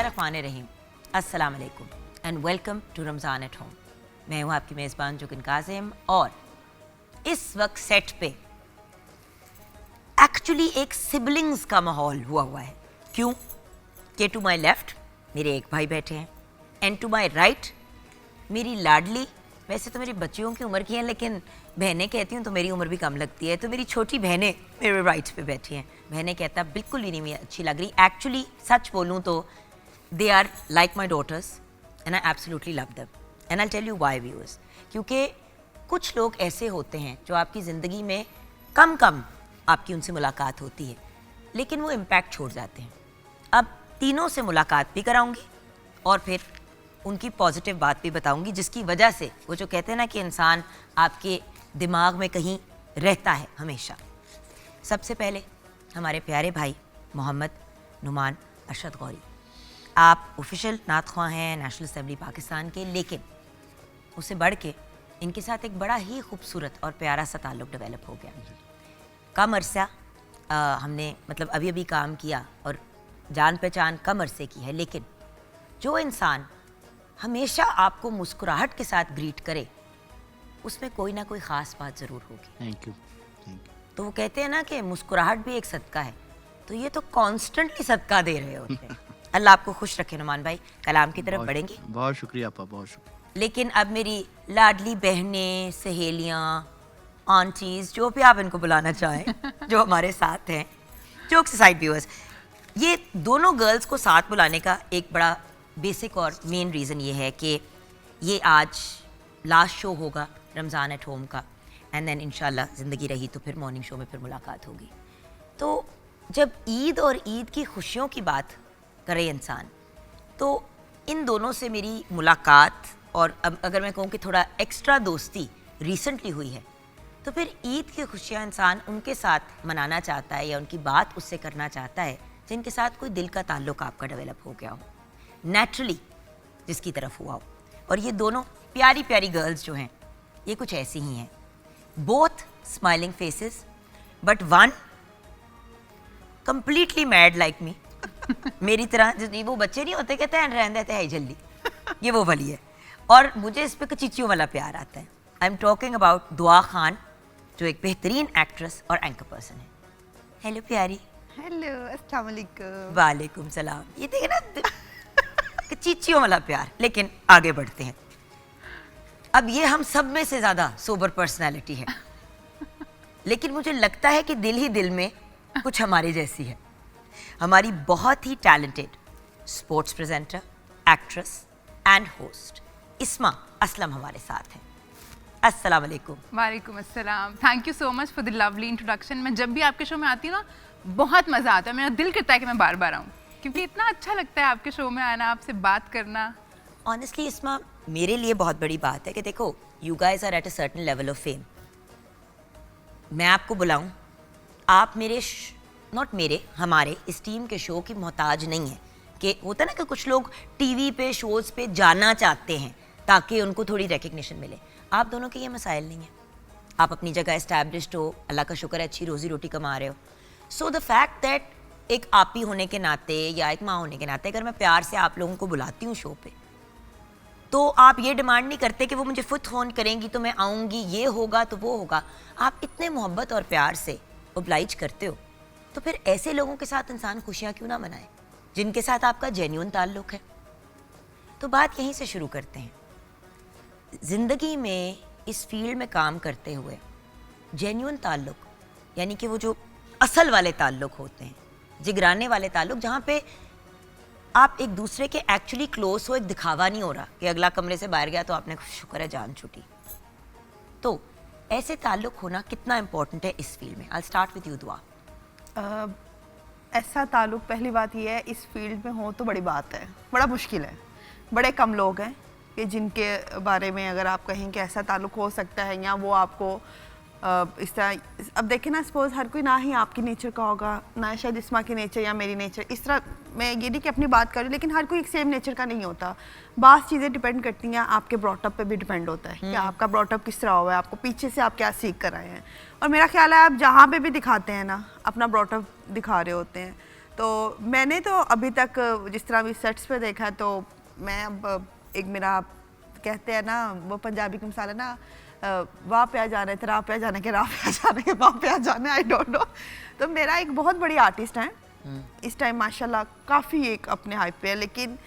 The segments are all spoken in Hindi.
बिस्मिल्लाहिर्रहमानिर्रहीम, अस्सलाम वालेकुम and welcome to Ramzan at home. मैं हूँ आपकी मेज़बान जुगन काज़िम और इस वक्त सेट पे एक्चुअली एक सिबलिंग्स का माहौल हुआ है। क्यों कि टू माई लेफ्ट मेरे एक भाई बैठे हैं एंड टू माई राइट मेरी लाडली, वैसे तो मेरी बच्चियों की उम्र की हैं लेकिन बहनें कहती हूँ तो मेरी उम्र भी कम लगती है, तो मेरी छोटी बहनें मेरे राइट पे बैठी हैं। बहनें कहता बिल्कुल भी नहीं अच्छी लग रही। एक्चुअली सच बोलूँ तो they are like my daughters and I absolutely love them and I tell you why viewers. क्योंकि कुछ लोग ऐसे होते हैं जो आपकी ज़िंदगी में कम आपकी उनसे मुलाकात होती है लेकिन वो इम्पैक्ट छोड़ जाते हैं। अब तीनों से मुलाकात भी कराऊंगी और फिर उनकी पॉजिटिव बात भी बताऊंगी जिसकी वजह से वो जो कहते हैं ना कि इंसान आपके दिमाग में कहीं रहता है हमेशा। सबसे पहले हमारे प्यारे भाई मोहम्मद नुमान अरशद गौरी, आप ऑफिशियल नात ख्वाह हैं नेशनल असेंबली पाकिस्तान के, लेकिन उससे बढ़ के इनके साथ एक बड़ा ही खूबसूरत और प्यारा सा ताल्लुक़ डेवलप हो गया। कम अरसा हमने मतलब अभी काम किया और जान पहचान कम अरसे की है, लेकिन जो इंसान हमेशा आपको मुस्कुराहट के साथ ग्रीट करे उसमें कोई ना कोई ख़ास बात ज़रूर होगी। Thank you. तो वो कहते हैं ना कि मुस्कुराहट भी एक सदका है, तो ये तो कॉन्स्टेंटली सदका दे रहे होते हैं। अल्लाह आपको खुश रखे नुमान भाई। कलाम की तरफ बढ़ेंगे। बहुत शुक्रिया आपा, बहुत शुक्रिया। लेकिन अब मेरी लाडली बहनें, सहेलियाँ, आंटीज़, जो भी आप इनको बुलाना चाहें जो हमारे साथ हैं, जोक्स असाइड व्यूअर्स, ये दोनों गर्ल्स को साथ बुलाने का एक बड़ा बेसिक और मेन रीज़न ये है कि ये आज लास्ट शो होगा रमज़ान एट होम का एंड देन इंशाल्लाह ज़िंदगी रही तो फिर मॉर्निंग शो में फिर मुलाकात होगी। तो जब ईद और ईद की खुशियों की बात करे इंसान, तो इन दोनों से मेरी मुलाकात और अब अगर मैं कहूँ कि थोड़ा एक्स्ट्रा दोस्ती रिसेंटली हुई है, तो फिर ईद की खुशियाँ इंसान उनके साथ मनाना चाहता है या उनकी बात उससे करना चाहता है जिनके साथ कोई दिल का ताल्लुक आपका डेवलप हो गया हो, नेचुरली जिसकी तरफ हुआ हो। और ये दोनों प्यारी प्यारी गर्ल्स जो हैं ये कुछ ऐसी ही हैं, both smiling faces but one completely mad like me. मेरी तरह जो वो बच्चे नहीं होते कहते हैं रहने देते हैं जल्दी, ये वो वाली है। और मुझे इस पे कचीचियों वाला प्यार आता है। आई एम टॉकिंग अबाउट दुआ खान, जो एक बेहतरीन एक्ट्रेस और एंकर पर्सन है। हेलो प्यारी। हेलो, अस्सलाम वालेकुम। वालेकुम सलाम। ये देखे ना चीचियों वाला प्यार। लेकिन आगे बढ़ते हैं। अब ये हम सब में से ज्यादा सोबर पर्सनालिटी है, लेकिन मुझे लगता है कि दिल ही दिल में कुछ हमारे जैसी है। हमारी बहुत ही talented sports presenter, actress and host Isma Aslam हमारे साथ हैं। अस्सलाम वालेकुम। वालेकुम अस्सलाम। Thank you so much for the lovely introduction. मैं जब भी आपके शो में आती हूँ ना, बहुत मज़ा आता है। मेरा दिल करता है कि मैं बार बार आऊँ, क्योंकि इतना अच्छा लगता है आपके शो में आना, आपसे बात करना। ऑनेस्टली इस्मा, मेरे लिए बहुत बड़ी बात है कि देखो, you guys are at a certain level of fame. मैं आपको बुलाऊं, आप मेरे हमारे इस टीम के शो की मोहताज नहीं है। कि होता है ना कि कुछ लोग टीवी पे शोज़ पे जाना चाहते हैं ताकि उनको थोड़ी रिकग्निशन मिले। आप दोनों के ये मसाइल नहीं है। आप अपनी जगह एस्टैब्लिश्ड हो, अल्लाह का शुक्र है, अच्छी रोज़ी रोटी कमा रहे हो। सो द फैक्ट दैट एक आपी होने के नाते या एक माँ होने के नाते अगर मैं प्यार से आप लोगों को बुलाती हूँ शो पे, तो आप ये डिमांड नहीं करते कि वो मुझे खुद फ़ोन करेंगी तो मैं आऊँगी, ये होगा तो वो होगा। आप इतने मोहब्बत और प्यार से ओब्लाइज करते हो, तो फिर ऐसे लोगों के साथ इंसान खुशियाँ क्यों ना मनाए जिनके साथ आपका जेन्युइन ताल्लुक़ है। तो बात यहीं से शुरू करते हैं। ज़िंदगी में इस फील्ड में काम करते हुए जेन्युइन ताल्लुक़, यानी कि वो जो असल वाले ताल्लुक़ होते हैं, जिगराने वाले ताल्लुक़, जहाँ पे आप एक दूसरे के एक्चुअली क्लोज हो, एक दिखावा नहीं हो रहा कि अगला कमरे से बाहर गया तो आपने शुक्र है जान छूटी। तो ऐसे ताल्लुक़ होना कितना इम्पोर्टेंट है इस फील्ड में? आई स्टार्ट विद यू दुआ। ऐसा ताल्लुक़, पहली बात यह है, इस फील्ड में हो तो बड़ी बात है, बड़ा मुश्किल है। बड़े कम लोग हैं कि जिनके बारे में अगर आप कहें कि ऐसा ताल्लुक़ हो सकता है या वो आपको इस तरह। अब देखें ना, सपोज हर कोई ना ही आपकी नेचर का होगा, ना शायद इस्मा की नेचर या मेरी नेचर। इस तरह मैं ये नहीं कि अपनी बात करूँ, लेकिन हर कोई एक सेम नेचर का नहीं होता। बात चीज़ें डिपेंड करती हैं, आपके ब्रॉटअप पे भी डिपेंड होता है कि आपका ब्रॉटअप किस तरह हुआ है, आपको पीछे से आप क्या सीख कर आए हैं। और मेरा ख्याल है आप जहाँ पे भी दिखाते हैं ना, अपना ब्रॉटअप दिखा रहे होते हैं। तो मैंने तो अभी तक जिस तरह अभी सेट्स पे देखा तो मैं अब एक मेरा कहते हैं ना वो पंजाबी की मिसाल है ना वाह पे आ जाने थे राह पे आ जाने के राह पे आ जाने के वाह पे आ जाने आई डोंट नो। तो मेरा एक बहुत बड़ी आर्टिस्ट है इस टाइम माशाल्लाह काफ़ी एक अपने हाइप पे है, लेकिन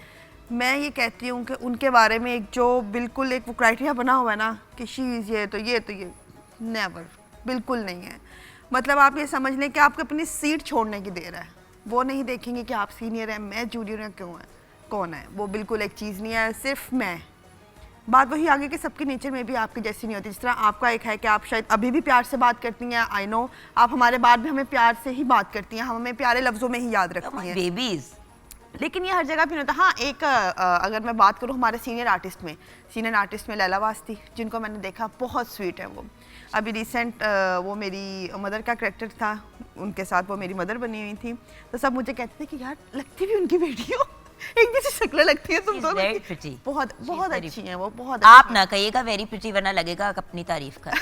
मैं ये कहती हूँ कि उनके बारे में एक जो बिल्कुल एक वो क्राइटेरिया बना हुआ है ना कि शी इज़ ये नेवर, बिल्कुल नहीं है। मतलब आप ये समझ लें कि आपको अपनी सीट छोड़ने की देर है, वो नहीं देखेंगे कि आप सीनियर हैं मैं जूनियर हैं क्यों है कौन है, वो बिल्कुल एक चीज़ नहीं है। सिर्फ मैं बात वही आगे कि सबके नेचर में भी आपकी जैसी नहीं होती। जिस तरह आपका एक है कि आप शायद अभी भी प्यार से बात करती हैं, आई नो आप हमारे बाद भी हमें प्यार से ही बात करती हैं, हम हमें प्यारे लफ्ज़ों में ही याद रखती हैं बेबीज। लेकिन ये हर जगह भी नहीं होता। हाँ एक अगर मैं बात करूँ हमारे सीनियर आर्टिस्ट में लैला वास्ती जिनको मैंने देखा बहुत स्वीट है वो। अभी रिसेंट वो मेरी मदर का करैक्टर था, उनके साथ वो मेरी मदर बनी हुई थी, तो सब मुझे कहते थे कि यार लगती भी उनकी बेटी हो, एक जैसी शक्लें लगती है तुम दोनों की। बहुत बहुत अच्छी हैं वो, बहुत आप ना कहिएगा वेरी प्रिटी वरना लगेगा अपनी तारीफ कर।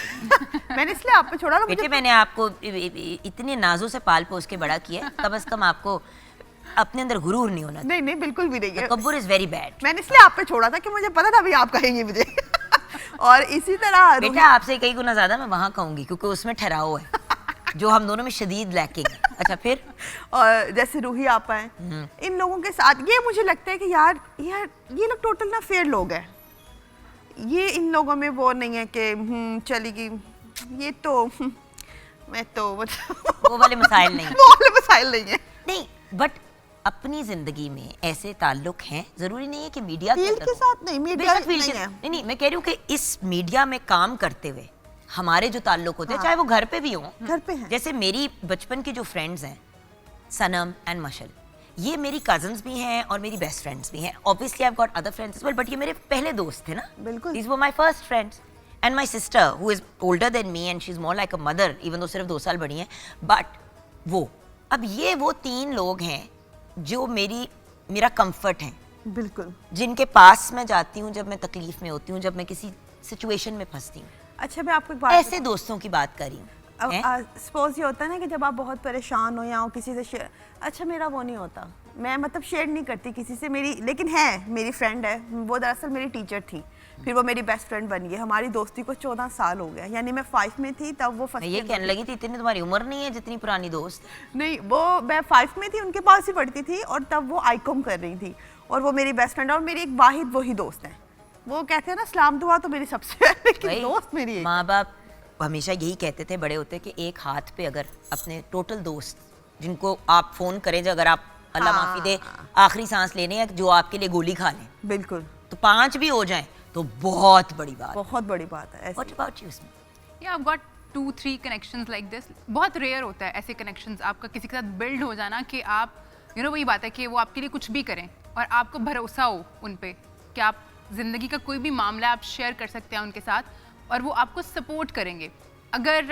मैंने इसलिए आप पे छोड़ा ना बेटे, मैंने आपको इतने नाजों से पाल पोस के बड़ा किया, कम से कम आपको अपने अंदर गुरूर नहीं होना। नहीं बिल्कुल भी नहीं है, तकब्बुर इज वेरी बैड। मैंने इसलिए आप पे छोड़ा था कि मुझे पता था भाई आप कहेंगे मुझे। और इसी तरह बेटा आपसे कई गुना ज्यादा मैं वहां कहूंगी क्योंकि उसमें ठहराव है जो हम दोनों में शदीद लैकिंग है। अच्छा फिर और जैसे रूही आपा हैं, इन लोगों के साथ ये मुझे लगता है कि यार ये लोग टोटल ना फेयर लोग हैं। ये इन लोगों में वो नहीं है कि चलेगी ये तो मैं तो वो वाले मसाइल नहीं वो वाले मसाइल नहीं है। नहीं, बट अपनी जिंदगी में ऐसे ताल्लुक हैं, जरूरी नहीं है कि मीडिया के साथ नहीं, मीडिया नहीं है। नहीं मैं कह रही हूँ कि इस मीडिया में काम करते हुए हमारे जो ताल्लुक होते हैं, चाहे वो घर पे भी हों, घर पे हैं। जैसे मेरी बचपन की जो फ्रेंड्स हैं सनम एंड मशल, ये मेरी कजन्स भी हैं और मेरी बेस्ट फ्रेंड्स भी हैं। Obviously I have got other friends as well, but ये मेरे पहले दोस्त थे ना। बिल्कुल। These were my first friends and my sister who is older than me and she is more like a mother, even though सिर्फ 2 साल बड़ी हैं। बट वो 3 लोग हैं जो मेरा कंफर्ट है, बिल्कुल, जिनके पास मैं जाती हूँ जब मैं तकलीफ में होती हूँ, जब मैं किसी सिचुएशन में फंसती हूँ। अच्छा मैं आपको एक बात ऐसे दोस्तों की बात कर रही हूँ। अब सपोज ये होता है ना कि जब आप बहुत परेशान हो या हो किसी से शेयर, अच्छा मेरा वो नहीं होता, मैं मतलब शेयर नहीं करती किसी से मेरी, लेकिन है मेरी फ्रेंड है, वो दरअसल मेरी टीचर थी, फिर वो मेरी बेस्ट फ्रेंड बन गई। हमारी दोस्ती को 14 साल हो गया, यानी मैं 5 में थी तब वो फर्स्ट। ये कहने लगी थी इतनी तुम्हारी उम्र नहीं है जितनी पुरानी दोस्त। नहीं वो मैं 5 में थी, उनके पास ही पढ़ती थी और तब वो आईकॉम कर रही थी और वो मेरी बेस्ट फ्रेंड और मेरी एक वाहिद वही दोस्त है। वो कहते हैं ना सलाम दुआ तो मेरी सबसे है, लेकिन दोस्त मेरी माँ बाप हमेशा यही कहते थे बड़े होते कि एक हाथ पे अगर अपने टोटल दोस्त जिनको आप फोन करें, जो अगर आप अल्लाह माफी दे आखिरी सांस लेने या जो आपके लिए गोली खा लें, बिल्कुल, तो 5 भी हो जाएं तो बहुत बड़ी बात है। What about you? Yeah, I've got 2-3 connections like this. बहुत रेयर होता है ऐसे connections आपका किसी के साथ बिल्ड हो जाना कि आप वही बात है कि वो आपके लिए कुछ भी करें और आपको भरोसा हो उन पे कि आप जिंदगी का कोई भी मामला आप शेयर कर सकते हैं उनके साथ और वो आपको सपोर्ट करेंगे। अगर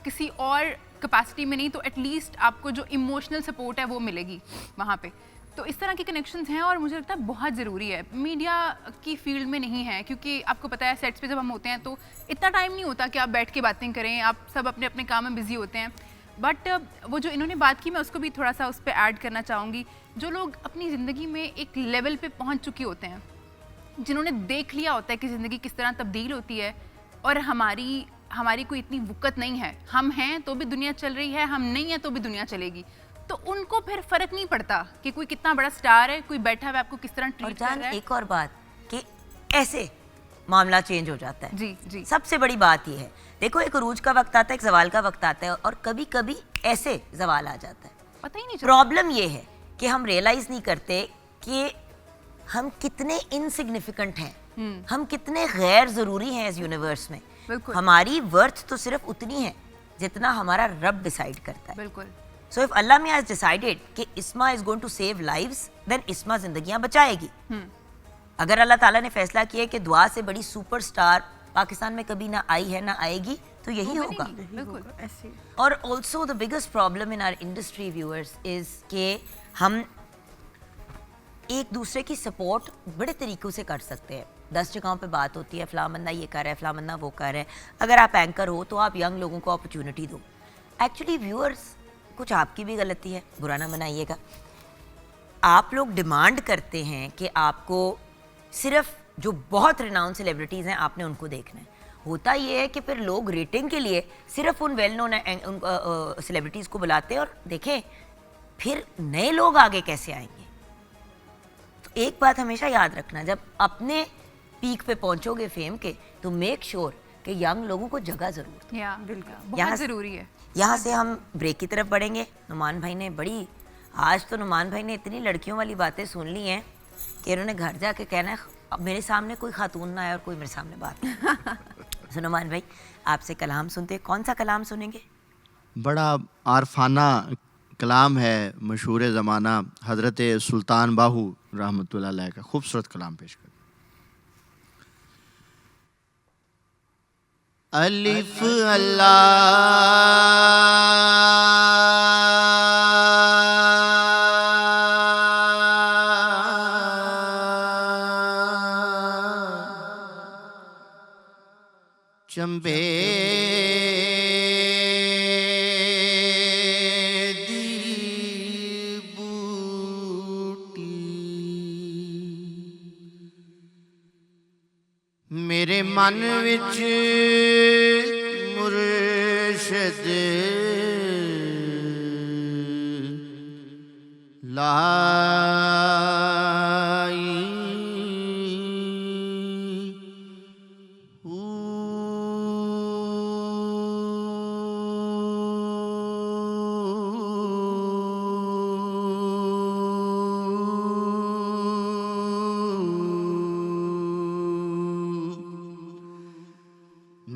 किसी और कैपेसिटी में नहीं तो एटलीस्ट आपको जो इमोशनल सपोर्ट है वो मिलेगी वहाँ पे। तो इस तरह के कनेक्शंस हैं और मुझे लगता है बहुत ज़रूरी है। मीडिया की फील्ड में नहीं है क्योंकि आपको पता है सेट्स पे जब हम होते हैं तो इतना टाइम नहीं होता कि आप बैठ के बातें करें, आप सब अपने अपने काम में बिजी होते हैं। बट वो जो इन्होंने बात की मैं उसको भी थोड़ा सा उस पर ऐड करना चाहूँगी। जो लोग अपनी ज़िंदगी में एक लेवल पे पहुँच चुके होते हैं, जिन्होंने देख लिया होता है कि ज़िंदगी किस तरह तब्दील होती है और हमारी कोई इतनी वक़्त नहीं है, हम हैं तो भी दुनिया चल रही है, हम नहीं हैं तो भी दुनिया चलेगी, तो उनको फिर फर्क नहीं पड़ता कि कोई कितना बड़ा स्टार है, कोई बैठा हुआ आपको किस तरह ट्रीट कर रहा है। एक और बात कि ऐसे मामला चेंज हो जाता है। जी जी, सबसे बड़ी बात ये है, देखो एक उरूज का वक्त आता है, एक जवाल का वक्त आता है और कभी कभी ऐसे जवाल आ जाता है, पता ही नहीं चलता। प्रॉब्लम ये है कि हम रियलाइज नहीं करते कि हम कितने इनसिग्निफिकेंट हैं, हम कितने गैर जरूरी हैं इस यूनिवर्स में। हमारी वर्थ तो सिर्फ उतनी है जितना हमारा रब डिसाइड करता है। बिल्कुल। So if Allah has decided कि इस्मा is going to save lives, then इस्मा जिंदगियां बचाएगी। अगर अल्लाह ताला ने फैसला किया कि दुआ से बड़ी सुपरस्टार पाकिस्तान में कभी ना आई है ना आएगी, तो यही होगा। बिल्कुल ऐसे। और also the biggest problem in our industry viewers is कि हम एक दूसरे की सपोर्ट बड़े तरीक़ों से कर सकते हैं। 10 जगहों पे बात होती है, फलां बंदा ये कर रहा है, फलां बंदा वो कर रहा है। अगर आप एंकर हो तो आप यंग लोगों को अपॉर्चुनिटी दो। एक्चुअली व्यूअर्स कुछ आपकी भी गलती है, बुरा ना मनाइएगा। आप लोग डिमांड करते हैं कि आपको सिर्फ जो बहुत रिनाउंड सेलिब्रिटीज़ हैं आपने उनको देखना है। होता ये है कि फिर लोग रेटिंग के लिए सिर्फ उन वेल नोन सेलिब्रिटीज़ को बुलाते हैं, और देखें फिर नए लोग आगे कैसे आएंगे। तो एक बात हमेशा याद रखना, जब अपने पीक पे पहुंचोगे फेम के, तो मेक श्योर कि यंग लोगों को जगह ज़रूर दो। या बिल्कुल यहाँ बहुत से- ज़रूरी है। यहाँ से हम ब्रेक की तरफ बढ़ेंगे। नुमान भाई ने आज तो नुमान भाई ने इतनी लड़कियों वाली बातें सुन ली हैं कि उन्होंने घर जाके कहना है अब मेरे सामने कोई खातून ना आए और कोई मेरे सामने बात ना। सो नुमान भाई, आपसे कलाम सुनते हैं, कौन सा कलाम सुनेंगे? बड़ा आरफाना कलाम है, मशहूर ज़माना हज़रत सुल्तान बाहू रहमतुल्लाह अलैह का खूबसूरत कलाम पेश कर। अलिफ चंबे दी बूटी मेरे मन विच मुर्शद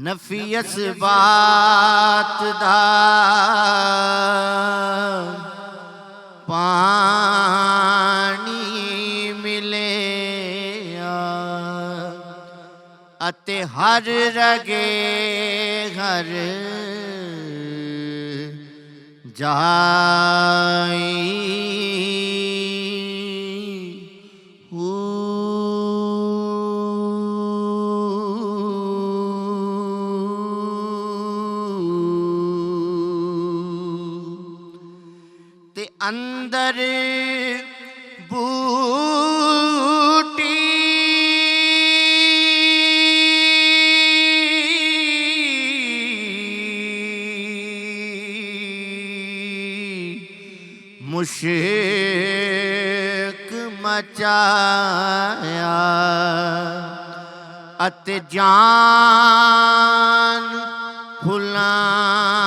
नफियस बात दा पानी मिले अते हर रगे हर ते अंदर बूटी मुश्क मचाया अते जान फुलाते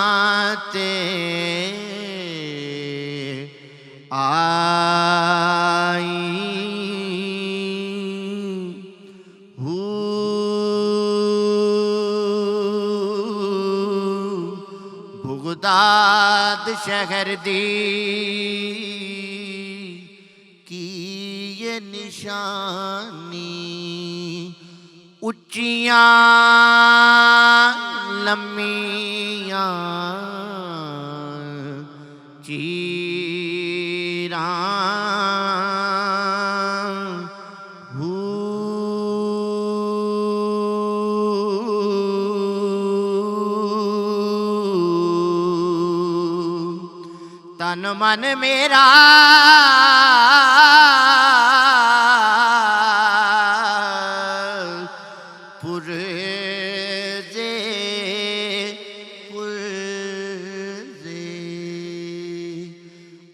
बुगदाद शहर दी की ये निशानी उच्चियां लम्मियां तन मन मेरा पुरजे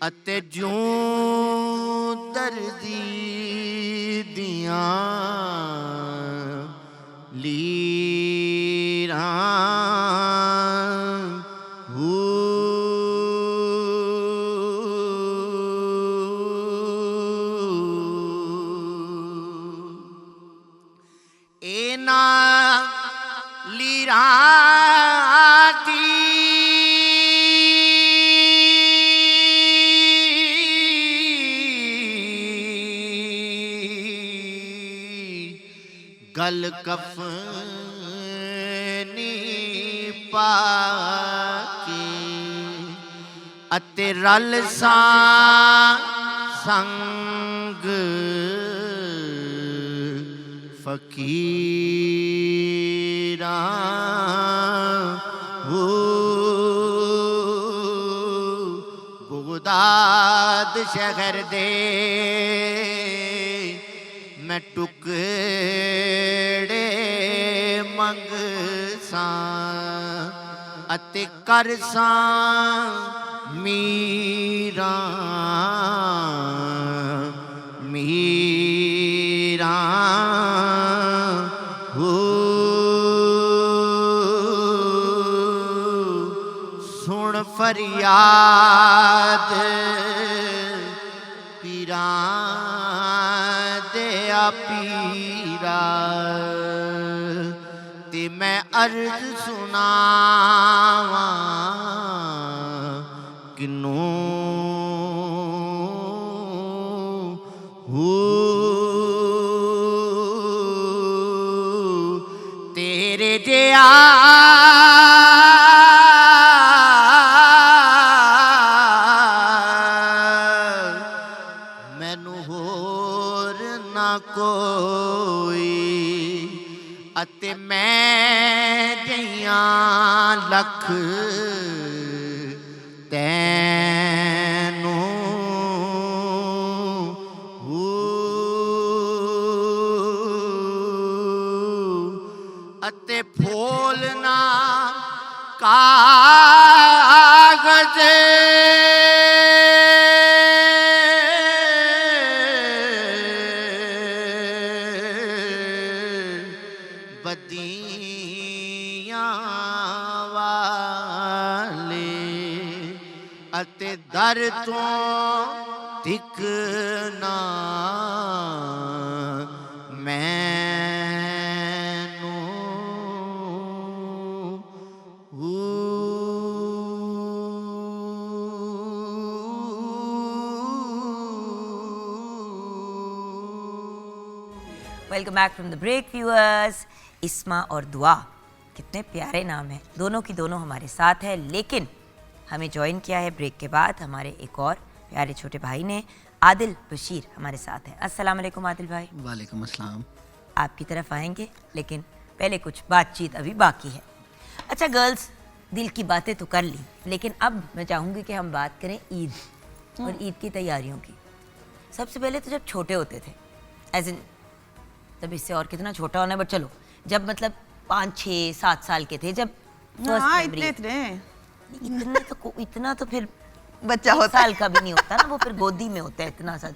अते जूं दर्दी दियां गल कफनी पाके अते रल सा संग फकीरां आबाद शहर दे मैं टुकड़े मंगसां अते करसां मीरां मीरां हो सुन फरियाद पीरां दिया पीरा ते मैं अर्ज सुनावां किनू तेरे जिया मैनू होर ना कोई अते मैं जइयां लख तैनू अते फूलना कागज बदियां वाले अते दर तो दिखना मैनू welcome back from the break viewers. Isma और दुआ कितने प्यारे नाम हैं, दोनों की दोनों हमारे साथ है, लेकिन हमें ज्वाइन किया है ब्रेक के बाद हमारे एक और प्यारे छोटे भाई ने, आदिल बशीर हमारे साथ है। अस्सलाम वालेकुम आदिल भाई। वालेकुम अस्सलाम। आपकी तरफ आएंगे, लेकिन पहले कुछ बातचीत अभी बाकी है। अच्छा गर्ल्स, दिल की बातें तो कर ली, लेकिन अब मैं चाहूँगी कि हम बात करें ईद और ईद की तैयारियों की। सबसे पहले तो जब छोटे होते थे, एज इन तब इससे और कितना छोटा होना है, बट चलो जब मतलब 5, 6, 7 साल के थे, जब हाँ first memory- इतना तो फिर बच्चा होता साल का भी नहीं होता ना, वो फिर गोदी में होता है इतना सा।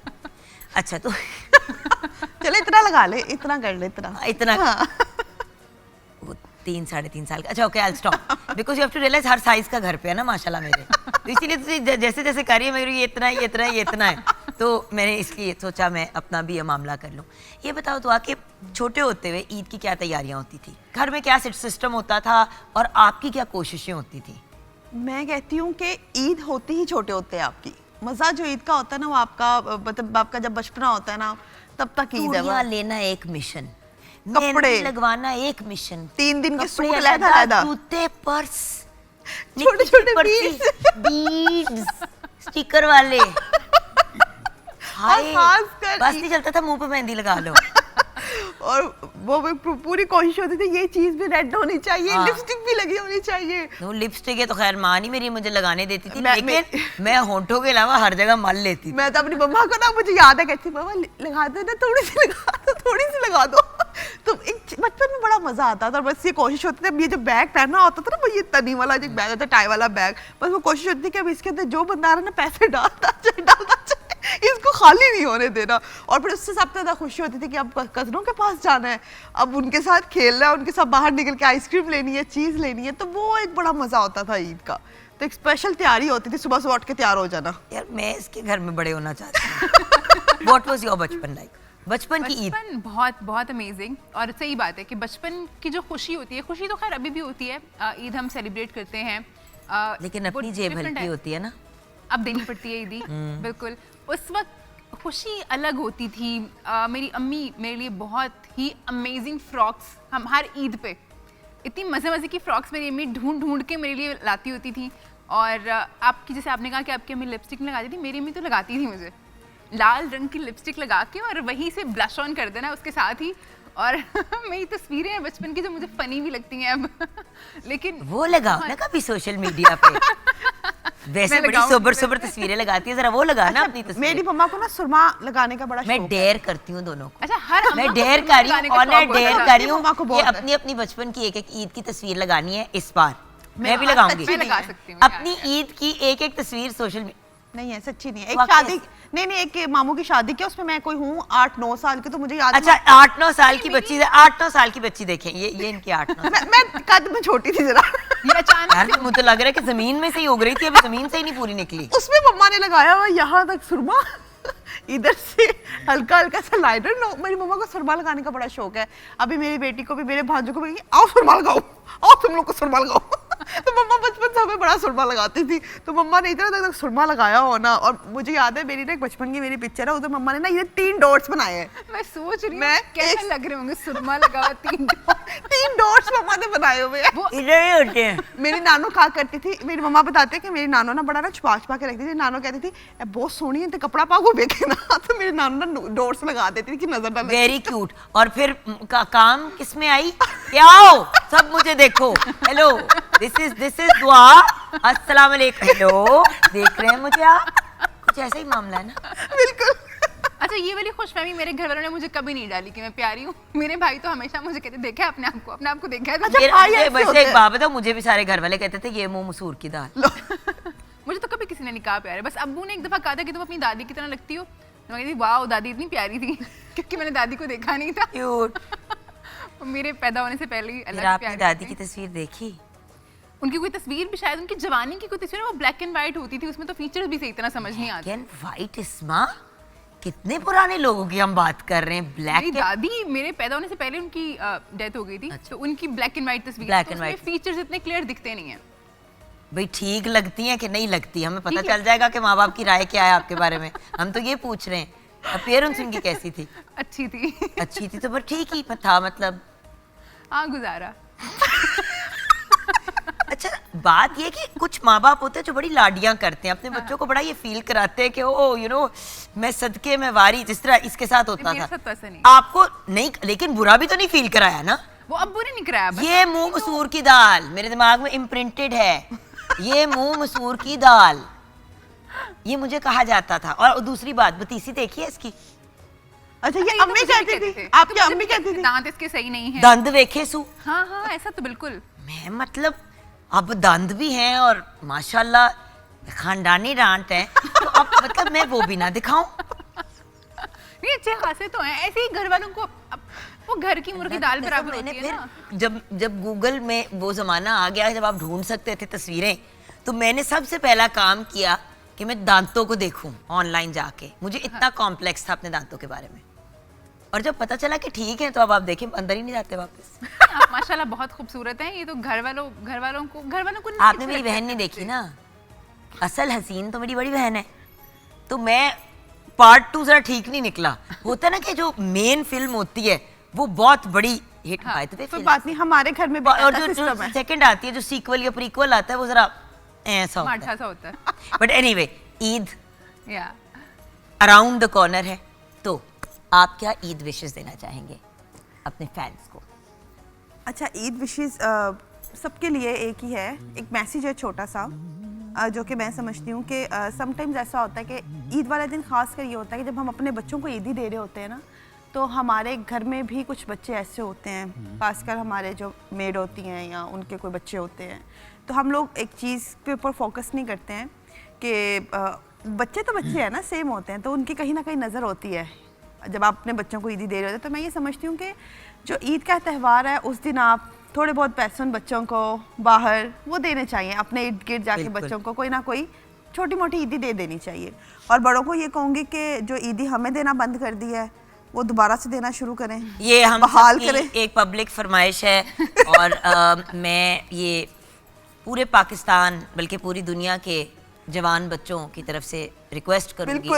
अच्छा तो चलो इतना लगा ले, इतना कर ले, इतना हाँ। वो 3, 3.5 साल का। अच्छा okay, I stop because you have to realise हर साइज का घर पे है ना माशाल्लाह मेरे, तो इसीलिए तो जैसे जैसे कर रही है मेरी ये इतना है, ये इतना है, ये इतना है, तो मैंने इसलिए सोचा मैं अपना भी ये मामला कर लूँ। ये बताओ तो आके छोटे होते हुए ईद की क्या तैयारियाँ होती थी, घर में क्या सिस्टम होता था और आपकी क्या कोशिशें होती थी? मैं कहती हूँ कि ईद होती ही छोटे होते हैं आपकी। मज़ा जो ईद का होता है ना, वो आपका मतलब आपका जब बचपना होता है ना, तब तक ईद है। चूड़ियाँ लेना एक मिशन, कपड़े मेहंदी लगवाना एक मिशन, 3 दिन के कपड़े सूट लहदा जूते, पर्स, छोटे-छोटे बीड्स, स्टिकर वाले। हाय, खासकर बस नहीं चलता था, मुंह पे मेहंदी लगा लो। और वो पूरी कोशिश होती थी ये चीज भी रेड होनी चाहिए, हाँ। लिपस्टिक भी लगी होनी चाहिए। वो लिपस्टिक है तो खैर माँ नहीं मेरी मुझे लगाने देती थी, मैं- लेकिन मैं होंठों के अलावा हर जगह मल लेती थी। मैं तो अपनी मम्मा को ना, मुझे याद है, कहती मम्मा लगा दो ना, थोड़ी सी लगा दो, थोड़ी सी लगा दो। तो बचपन में बड़ा मजा आता था, और बस ये कोशिश होती थी, अब ये जो बैग पहनना होता था ना, वो ये तनी वाला जो बैग होता है, टाई वाला बैग, बस वो कोशिश होती थी कि अब इसके अंदर जो बंदा रहा ना पैसे डालता जाए, इसको खाली नहीं होने देना। और फिर उससे सबसे ज्यादा खुशी होती थी कि अब कजनों के पास जाना है, अब उनके साथ खेलना है, उनके साथ बाहर निकल के आइसक्रीम लेनी है, चीज लेनी है, तो वो एक बड़ा मजा होता था ईद का। तो एक स्पेशल तैयारी होती थी, सुबह सुबह उठ के तैयार हो जाना। यार मैं इसके घर में बड़े होना चाहती हूँ। What was your बचपन लाइक? बचपन की ईद बचपन बहुत बहुत अमेजिंग, और सही बात है कि बचपन की जो खुशी होती है, खुशी तो खैर अभी भी होती है, ईद हम सेलिब्रेट करते हैं, लेकिन वो अपनी जेब different हल्की है। होती है ना। अब देनी पड़ती है ईदी, बिल्कुल। उस वक्त खुशी अलग होती थी। मेरी अम्मी मेरे लिए बहुत ही अमेजिंग फ्रॉक्स, हम हर ईद पे इतनी मज़े मज़े की फ्रॉक्स मेरी अम्मी ढूंढ ढूंढ के मेरे लिए लाती होती थी। और आपकी जैसे आपने कहा कि आपकी अम्मी लिपस्टिक लगाती थी, मेरी अम्मी तो लगाती थी मुझे लाल रंग की लिपस्टिक लगा के, और वहीं से ब्लश ऑन कर देना उसके साथ ही। और मेरी तस्वीरें हैं बचपन की जो मुझे फनी भी लगती हैं अब। लेकिन वो लगाओ ना कभी सोशल मीडिया पे। वैसे मैं बड़ी लगाऊं सोबर फिर? सोबर तस्वीरें लगाती है, जरा वो लगा ना अपनी तस्वीर। मेरी मम्मा को ना सुरमा लगाने का बड़ा मैं शौक है। डेयर करती हूँ दोनों को। अच्छा, हर अम्मा मैं को डेयर सुरमा कर रही लगाने हूँ का और मैं शौक होता डेयर है। कर रही हूँ मम्मा को कि बहुत है। अपनी अपनी बचपन की एक एक ईद की तस्वीर लगानी है इस बार। मैं भी आज लगाऊंगी सच्ची मैं लगा नहीं है। सकती हूँ अपनी ईद की एक एक तस्वीर सोशल नहीं है, सच्ची नहीं है। एक वाकई शादी, से। नहीं एक मामू की शादी की, उसमें मैं कोई हूँ 8-9 साल की, तो मुझे याद है। अच्छा 8-9 साल की बच्ची, 8-9 साल की बच्ची देखें, ये इनकी 8-9 मैं कद में छोटी थी जरा। ये अचानक यार मुझे तो लग रहा है कि जमीन में से ही उग रही थी, अभी जमीन से ही नहीं पूरी निकली। उसमें मम्मा ने लगाया हुआ यहाँ तक सुरमा, इधर से हल्का हल्का सा लाइनर। नो, मेरी मम्मा को सुरमा लगाने का बड़ा शौक है। अभी मेरी बेटी को भी, मेरे भांजों को भी, आओ सुरमा लगाओ, आओ तुम लोग को सुरमा लगाओ। तो मम्मा बचपन से हमें बड़ा सुरमा लगाती थी। तो मम्मा ने इतना तक सुरमा लगाया हो ना, और मुझे याद है मेरी ना एक बचपन की मेरी पिक्चर है, उधर मम्मा ने ना ये 3 डॉट्स बनाए हैं। मैं सोच रही हूँ मैं कैसे एक- लग रहे होंगे सुरमा लगा हुआ 3 3 डॉट्स मम्मा ने बनाए हुए हैं। इधर ही होते हैं। मेरी नानू कहा करती थी, मेरी मम्मा बताते हैं कि मेरी नानू ना बड़ा ना छुपा छुपा के रखती थी। नानू कहती थी "ए, बहुत सोहनी है, ते कपड़ा पागो बेके ना।" तो मेरी नानू ना डॉट्स लगा देती थी कि नजर ना लगे। Very cute. और फिर काम किस में आई? क्या आओ सब मुझे देखो, हेलो दिस इज दुआ, अस्सलाम वालेकुम, हेलो देख रहे हैं मुझे आप? कुछ ऐसा ही मामला है ना। बिल्कुल। अच्छा, ये वाली खुशफहमी मेरे घर वालों ने मुझे कभी नहीं डाली कि मैं प्यारी हूँ। मेरे भाई तो हमेशा मुझे कहते देखा है अपने आप को देखा है। अच्छा, मेरा- भाई मुझे ऐसे बस होते एक हैं। बात बताओ, मुझे भी सारे घर वाले कहते थे ये मुंह मसूर की दाल। मुझे तो कभी किसी ने नहीं कहा प्यारे। बस अब्बू ने एक दफा कहा था कि तुम अपनी दादी की तरह लगती हो। तो मैं कहती वाह दादी इतनी प्यारी थी क्योंकि मैंने दादी को देखा नहीं था। क्यूट। मेरे पैदा होने से पहले ही फिर अलग आपने प्यारी दादी थी। की तस्वीर देखी? उनकी कोई तस्वीर भी, शायद उनकी जवानी की कोई तस्वीर, वो ब्लैक एंड व्हाइट होती थी, उसमें तो फीचर्स भी सही तरह समझ नहीं आते। कैन वाइट इस्मा, कितने पुराने लोगों की हम बात कर रहे हैं। मेरी ब्लैक दादी मेरे पैदा होने से पहले उनकी डेथ हो गई थी। तो उनकी ब्लैक एंड व्हाइट तस्वीर, Black तो and उसमें white। फीचर्स इतने क्लियर दिखते नहीं है। भाई ठीक लगती हैं कि नहीं लगती, हमें पता ठीक चल जाएगा कि माँ बाप की राय क्या है आपके बारे में। हम तो ये पूछ रहे हैं अपीयरेंस उनकी कैसी थी? अच्छी थी। अच्छी थी तो पर ठीक ही था, मतलब। हाँ, गुजारा। अच्छा बात ये कि कुछ माँ बाप होते हैं जो बड़ी लाडियां करते हैं अपने बच्चों को, बड़ा ये फील कराते हैं कि ओ मैं सदके में वारी, जिस तरह इसके साथ होता मेरे था। साथ तो ऐसा नहीं। आपको नहीं, लेकिन बुरा भी तो नहीं फील कराया ना। वो अब्बू ने नहीं कराया। बस ये मुंह मसूर की दाल मेरे दिमाग में इम्प्रिंटेड है, ये मुंह मसूर की दाल, ये मुझे कहा जाता था। और दूसरी बात, बतीसी देखी है इसकी? अच्छा, ये ये तो अम्मी मुझे भी कहती कहते थी, थे। आपकी तो मुझे अम्मी भी कहती थी। दांत इसके सही नहीं है। दंद वेखे सु। हाँ हाँ, ऐसा तो बिल्कुल। मैं मतलब अब दंद भी हैं और माशाल्लाह खानदानी डांट है, तो अब मतलब मैं वो भी ना दिखाऊं? नहीं, अच्छे खासे तो हैं। ऐसे ही घर वालों को वो घर की मुर्गी दाल बराबर होती है ना। जब गूगल में वो जमाना आ गया जब आप ढूंढ सकते थे तस्वीरें, तो मैंने सबसे पहला काम किया कि मैं दांतों को देखूं ऑनलाइन जाके। मुझे इतना कॉम्प्लेक्स था अपने दांतों के बारे में, और जब पता चला कि ठीक है तो अब आप देखें अंदर ही नहीं जाते वापस। आप माशाल्लाह बहुत खूबसूरत हैं। ये तो घर वालों को नहीं आपने अच्छे मेरी लगते बहन हैं नहीं सबसे। देखी ना, असल हसीन तो मेरी बड़ी बहन है, तो मैं पार्ट 2 जरा ठीक नहीं निकला। होता है ना कि जो मेन फिल्म होती है वो बहुत बड़ी हिट हाँ, पाए, तो कोई बात नहीं, हमारे घर में भी और ऐसा जो सिस्टम है। सेकंड आती है, जो सीक्वल या प्रीक्वल आता है, वो जरा ऐसा होता माठा है। सा होता है। बट एनीवे, ईद या अराउंड द कॉर्नर है, तो आप क्या ईद विशेस देना चाहेंगे अपने फैंस को? अच्छा, ईद विशेस सबके लिए एक ही है, एक मैसेज है छोटा सा, जो कि मैं समझती हूँ कि समटाइम्स ऐसा होता है कि ईद वाला दिन खास कर ये होता है कि जब हम अपने बच्चों को ईदी दे रहे होते हैं ना, तो हमारे घर में भी कुछ बच्चे ऐसे होते हैं, खासकर हमारे जो मेड होती हैं या उनके कोई बच्चे होते हैं, तो हम लोग एक चीज़ के ऊपर फोकस नहीं करते हैं कि बच्चे तो बच्चे हैं ना, सेम होते हैं, तो उनकी कहीं ना कहीं नज़र होती है जब आप अपने बच्चों को ईदी दे रहे होते हैं। तो मैं ये समझती हूँ कि जो ईद का त्यौहार है उस दिन आप थोड़े बहुत पैसे उन बच्चों को बाहर वो देने चाहिए, अपने इर्द गिर्द जाके बिल्कुल। बच्चों को कोई ना कोई छोटी मोटी ईदी दे देनी चाहिए। और बड़ों को ये कहूँगी कि जो ईदी हमें देना बंद कर दी है वो दोबारा से देना शुरू करें, ये हम बहाल सबकी करें। एक पब्लिक फरमाइश है, और मैं ये पूरे पाकिस्तान बल्कि पूरी दुनिया के जवान बच्चों की तरफ से रिक्वेस्ट करूंगी,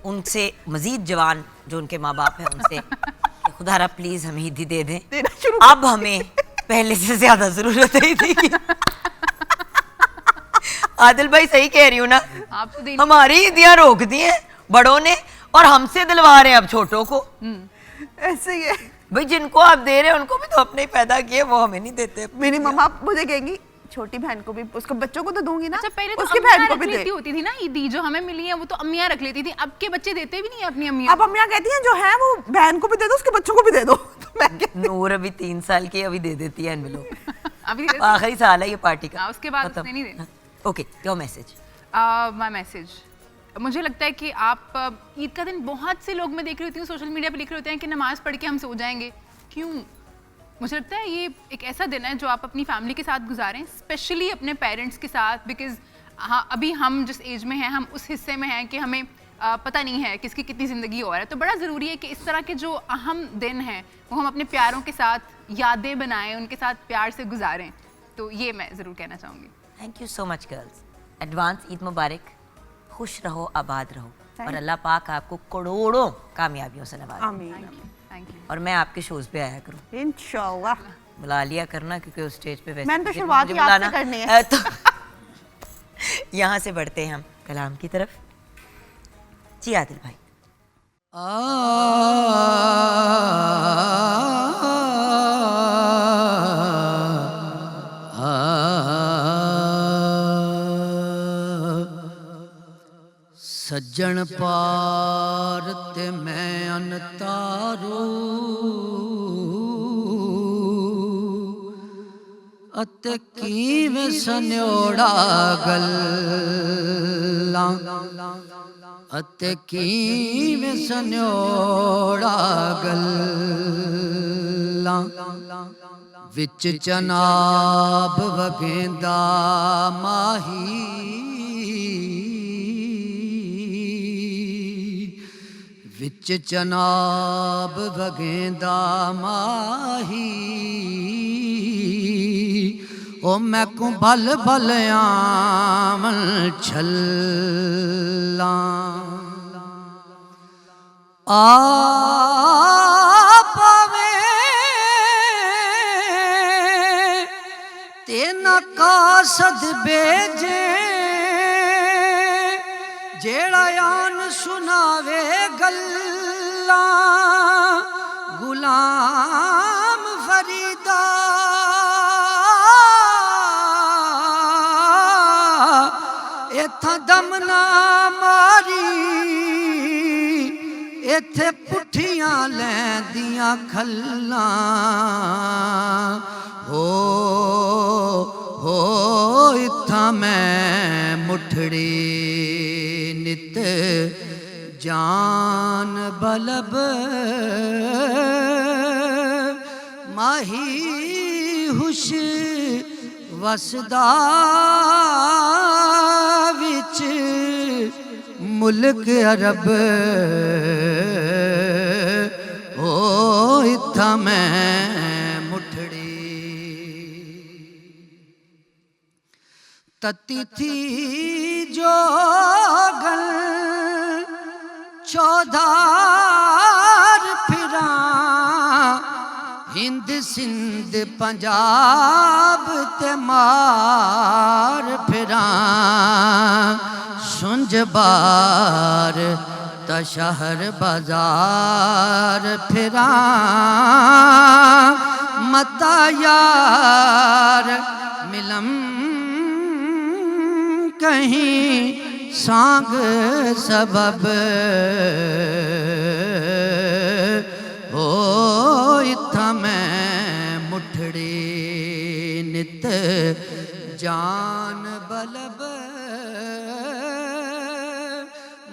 उनसे मजीद जवान जो उनके माँ बाप हैं उनसे कि खुदारा प्लीज हमें ईदी दे दें। देना शुरू अब हमें पहले से ज्यादा जरूरत है ईदी की। आदिल भाई सही कह रही हूँ ना, आप तो देनी- हमारी ईदियां रोक दी हैं बड़ों ने और हमसे दिलवा रहे हैं अब छोटों को। ऐसे ही है। भाई जिनको आप दे रहे हैं उनको भी तो अपने ही पैदा किए, वो हमें नहीं देते। मेरी मम्मा मुझे कहेंगी छोटी बहन को भी, उसको बच्चों को तो दूंगी ना, अच्छा पहले तो उसकी बहन अम्मियाँ को रख भी दे। लेती होती थी ना ईदी, जो हमें मिली है वो तो अम्मियाँ रख लेती थी, अब के बच्चे देते भी नहीं है अपनी अब अम्मियाँ। अम्मियाँ कहती हैं जो है वो बहन को भी दे दो, उसके बच्चों को भी दे दो। तो मैं कहती नूर अभी 3 साल की, अभी दे देती है एनवेलप। अभी आखिरी साल है ये पार्टी का। हाँ, उसके बाद खत्म। उसने नहीं देना। Okay, your message. My message, मुझे लगता है कि आप ईद का दिन, बहुत से लोग मैं देख रही होती हूँ सोशल मीडिया पे लिख रहे होते हैं कि नमाज पढ़ के हम सो जाएंगे। क्यों? मुझे लगता है ये एक ऐसा दिन है जो आप अपनी फैमिली के साथ गुजारें, स्पेशली अपने पेरेंट्स के साथ, बिकॉज हाँ अभी हम जिस एज में हैं, हम उस हिस्से में हैं कि हमें पता नहीं है किसकी कितनी ज़िंदगी और है। तो बड़ा ज़रूरी है कि इस तरह के जो अहम दिन हैं वो हम अपने प्यारों के साथ यादें बनाएं, उनके साथ प्यार से गुजारें। तो ये मैं ज़रूर कहना चाहूँगी। Thank you so much girls. Advance Eid मुबारक। खुश रहो, आबाद रहो, और अल्लाह पाक आपको करोड़ों कामयाबियों से नवाजे। आमीन थैंक यू। और मैं आपके शोज पे आया करूँ, इंशाल्लाह। बुला लिया करना, क्योंकि उस स्टेज पे वैसे मैंने तो फिर शुरुआत मुझे ही आपसे बुलाना, करनी है। तो यहाँ से बढ़ते हैं हम कलाम की तरफ। जी आदिल भाई। सज्जन पार ते मैं अनतारू अते किवें सन्योड़ा गल्लां अते किवें सन्योड़ा गल्लां विच चनाब वगेंदा माही विच चनाब वगेंदा माही ओ मैं को भल भल आमल छल्ला आ पावे तेना कासद बेजे जेड़ा आन सुनावे गल्ला गुलाम फरीदा इत्थां दम ना मारी इत्थे पुठियां लैंदियां खल्लां हो इत्थां मैं मुठड़ी नित जान बलब माही हुश वसदा विच मुल्क अरब ओ इत्थां मैं मुठड़ी तती थी जो गल चौधार फिरा हिंद सिंध पंजाब ते मार फिरा सुंज बार तशहर बाजार फिरा मता यार मिलम कहीं सांग सबब ओ इत्थां मैं मुठड़ी नित जान बलब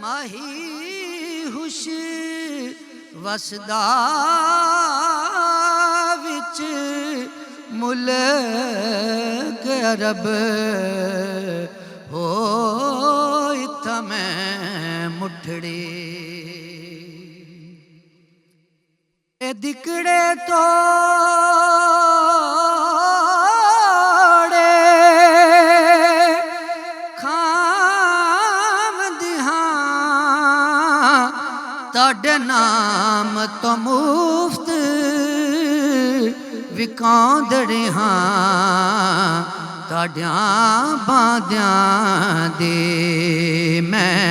माही हुश वसदा विच मुल्क अरब हो इत्थां मैं मुठड़ी ए दिकड़े तोड़े खाम दिहां ताडे नाम तो मुफ्त विकांदड़े हां ताड़ियां बांदियां दे मैं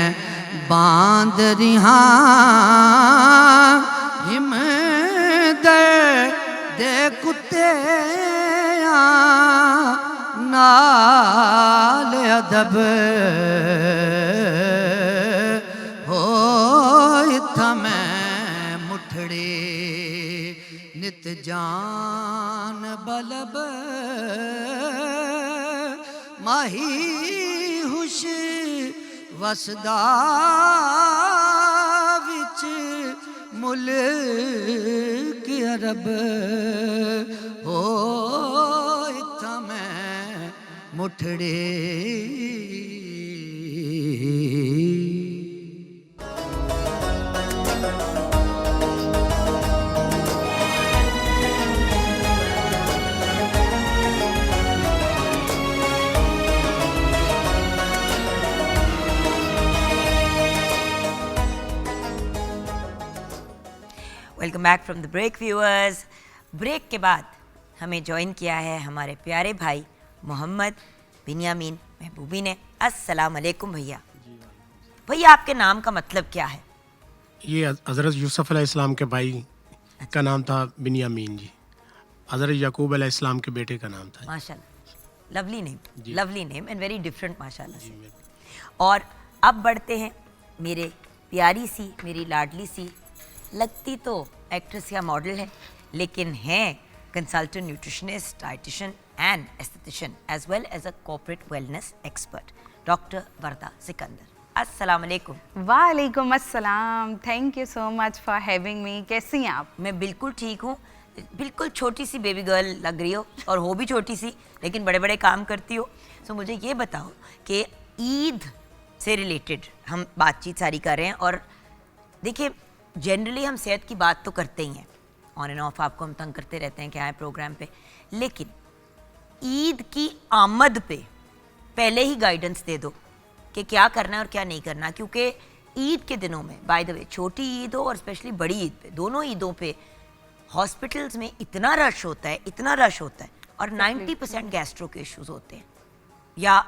बांध रिहा हिम दे कुत्ते नाल अदब हो इत्था मैं मुठड़े नित जान बलब माही हुश वसदा विच मुल्क अरब हो इत्था मैं मुठड़े welcome back from the break viewers. Break के बाद हमें ज्वाइन किया है हमारे प्यारे भाई मोहम्मद बिनियामीन महबूबी ने। अस्सलाम वालेकुम भैया। भैया आपके नाम का मतलब क्या है? ये हज़रत यूसुफ अलैहिस्सलाम के भाई का नाम था बिनियामीन जी। हज़रत याकूब अलैहिस्सलाम के बेटे का नाम था। माशाल्लाह, lovely name and very different माशाल्लाह से। और अब बढ़ते हैं मेरे प्यारी सी, मेरी लाडली सी, लगती तो एक्ट्रेस या मॉडल है लेकिन हैं consultant nutritionist, dietitian and aesthetician as well as a corporate wellness expert, doctor Varda Sikandar. अस्सलाम वालेकुम। वालेकुम अस्सलाम, thank you so much for having me. कैसी हैं आप? मैं बिल्कुल ठीक हूँ। बिल्कुल छोटी सी बेबी गर्ल लग रही हो और हो भी छोटी सी, लेकिन बड़े बड़े काम करती हो। सो मुझे ये बताओ कि ईद से रिलेटेड हम बातचीत सारी कर रहे हैं और देखिए जनरली हम सेहत की बात तो करते ही हैं, ऑन एंड ऑफ आपको हम तंग करते रहते हैं क्या है प्रोग्राम पे, लेकिन ईद की आमद पे पहले ही गाइडेंस दे दो कि क्या करना है और क्या नहीं करना, क्योंकि ईद के दिनों में बाय द वे छोटी ईद हो और स्पेशली बड़ी ईद पे, दोनों ईदों पे हॉस्पिटल्स में इतना रश होता है और 90% गैस्ट्रो के इश्यूज होते हैं या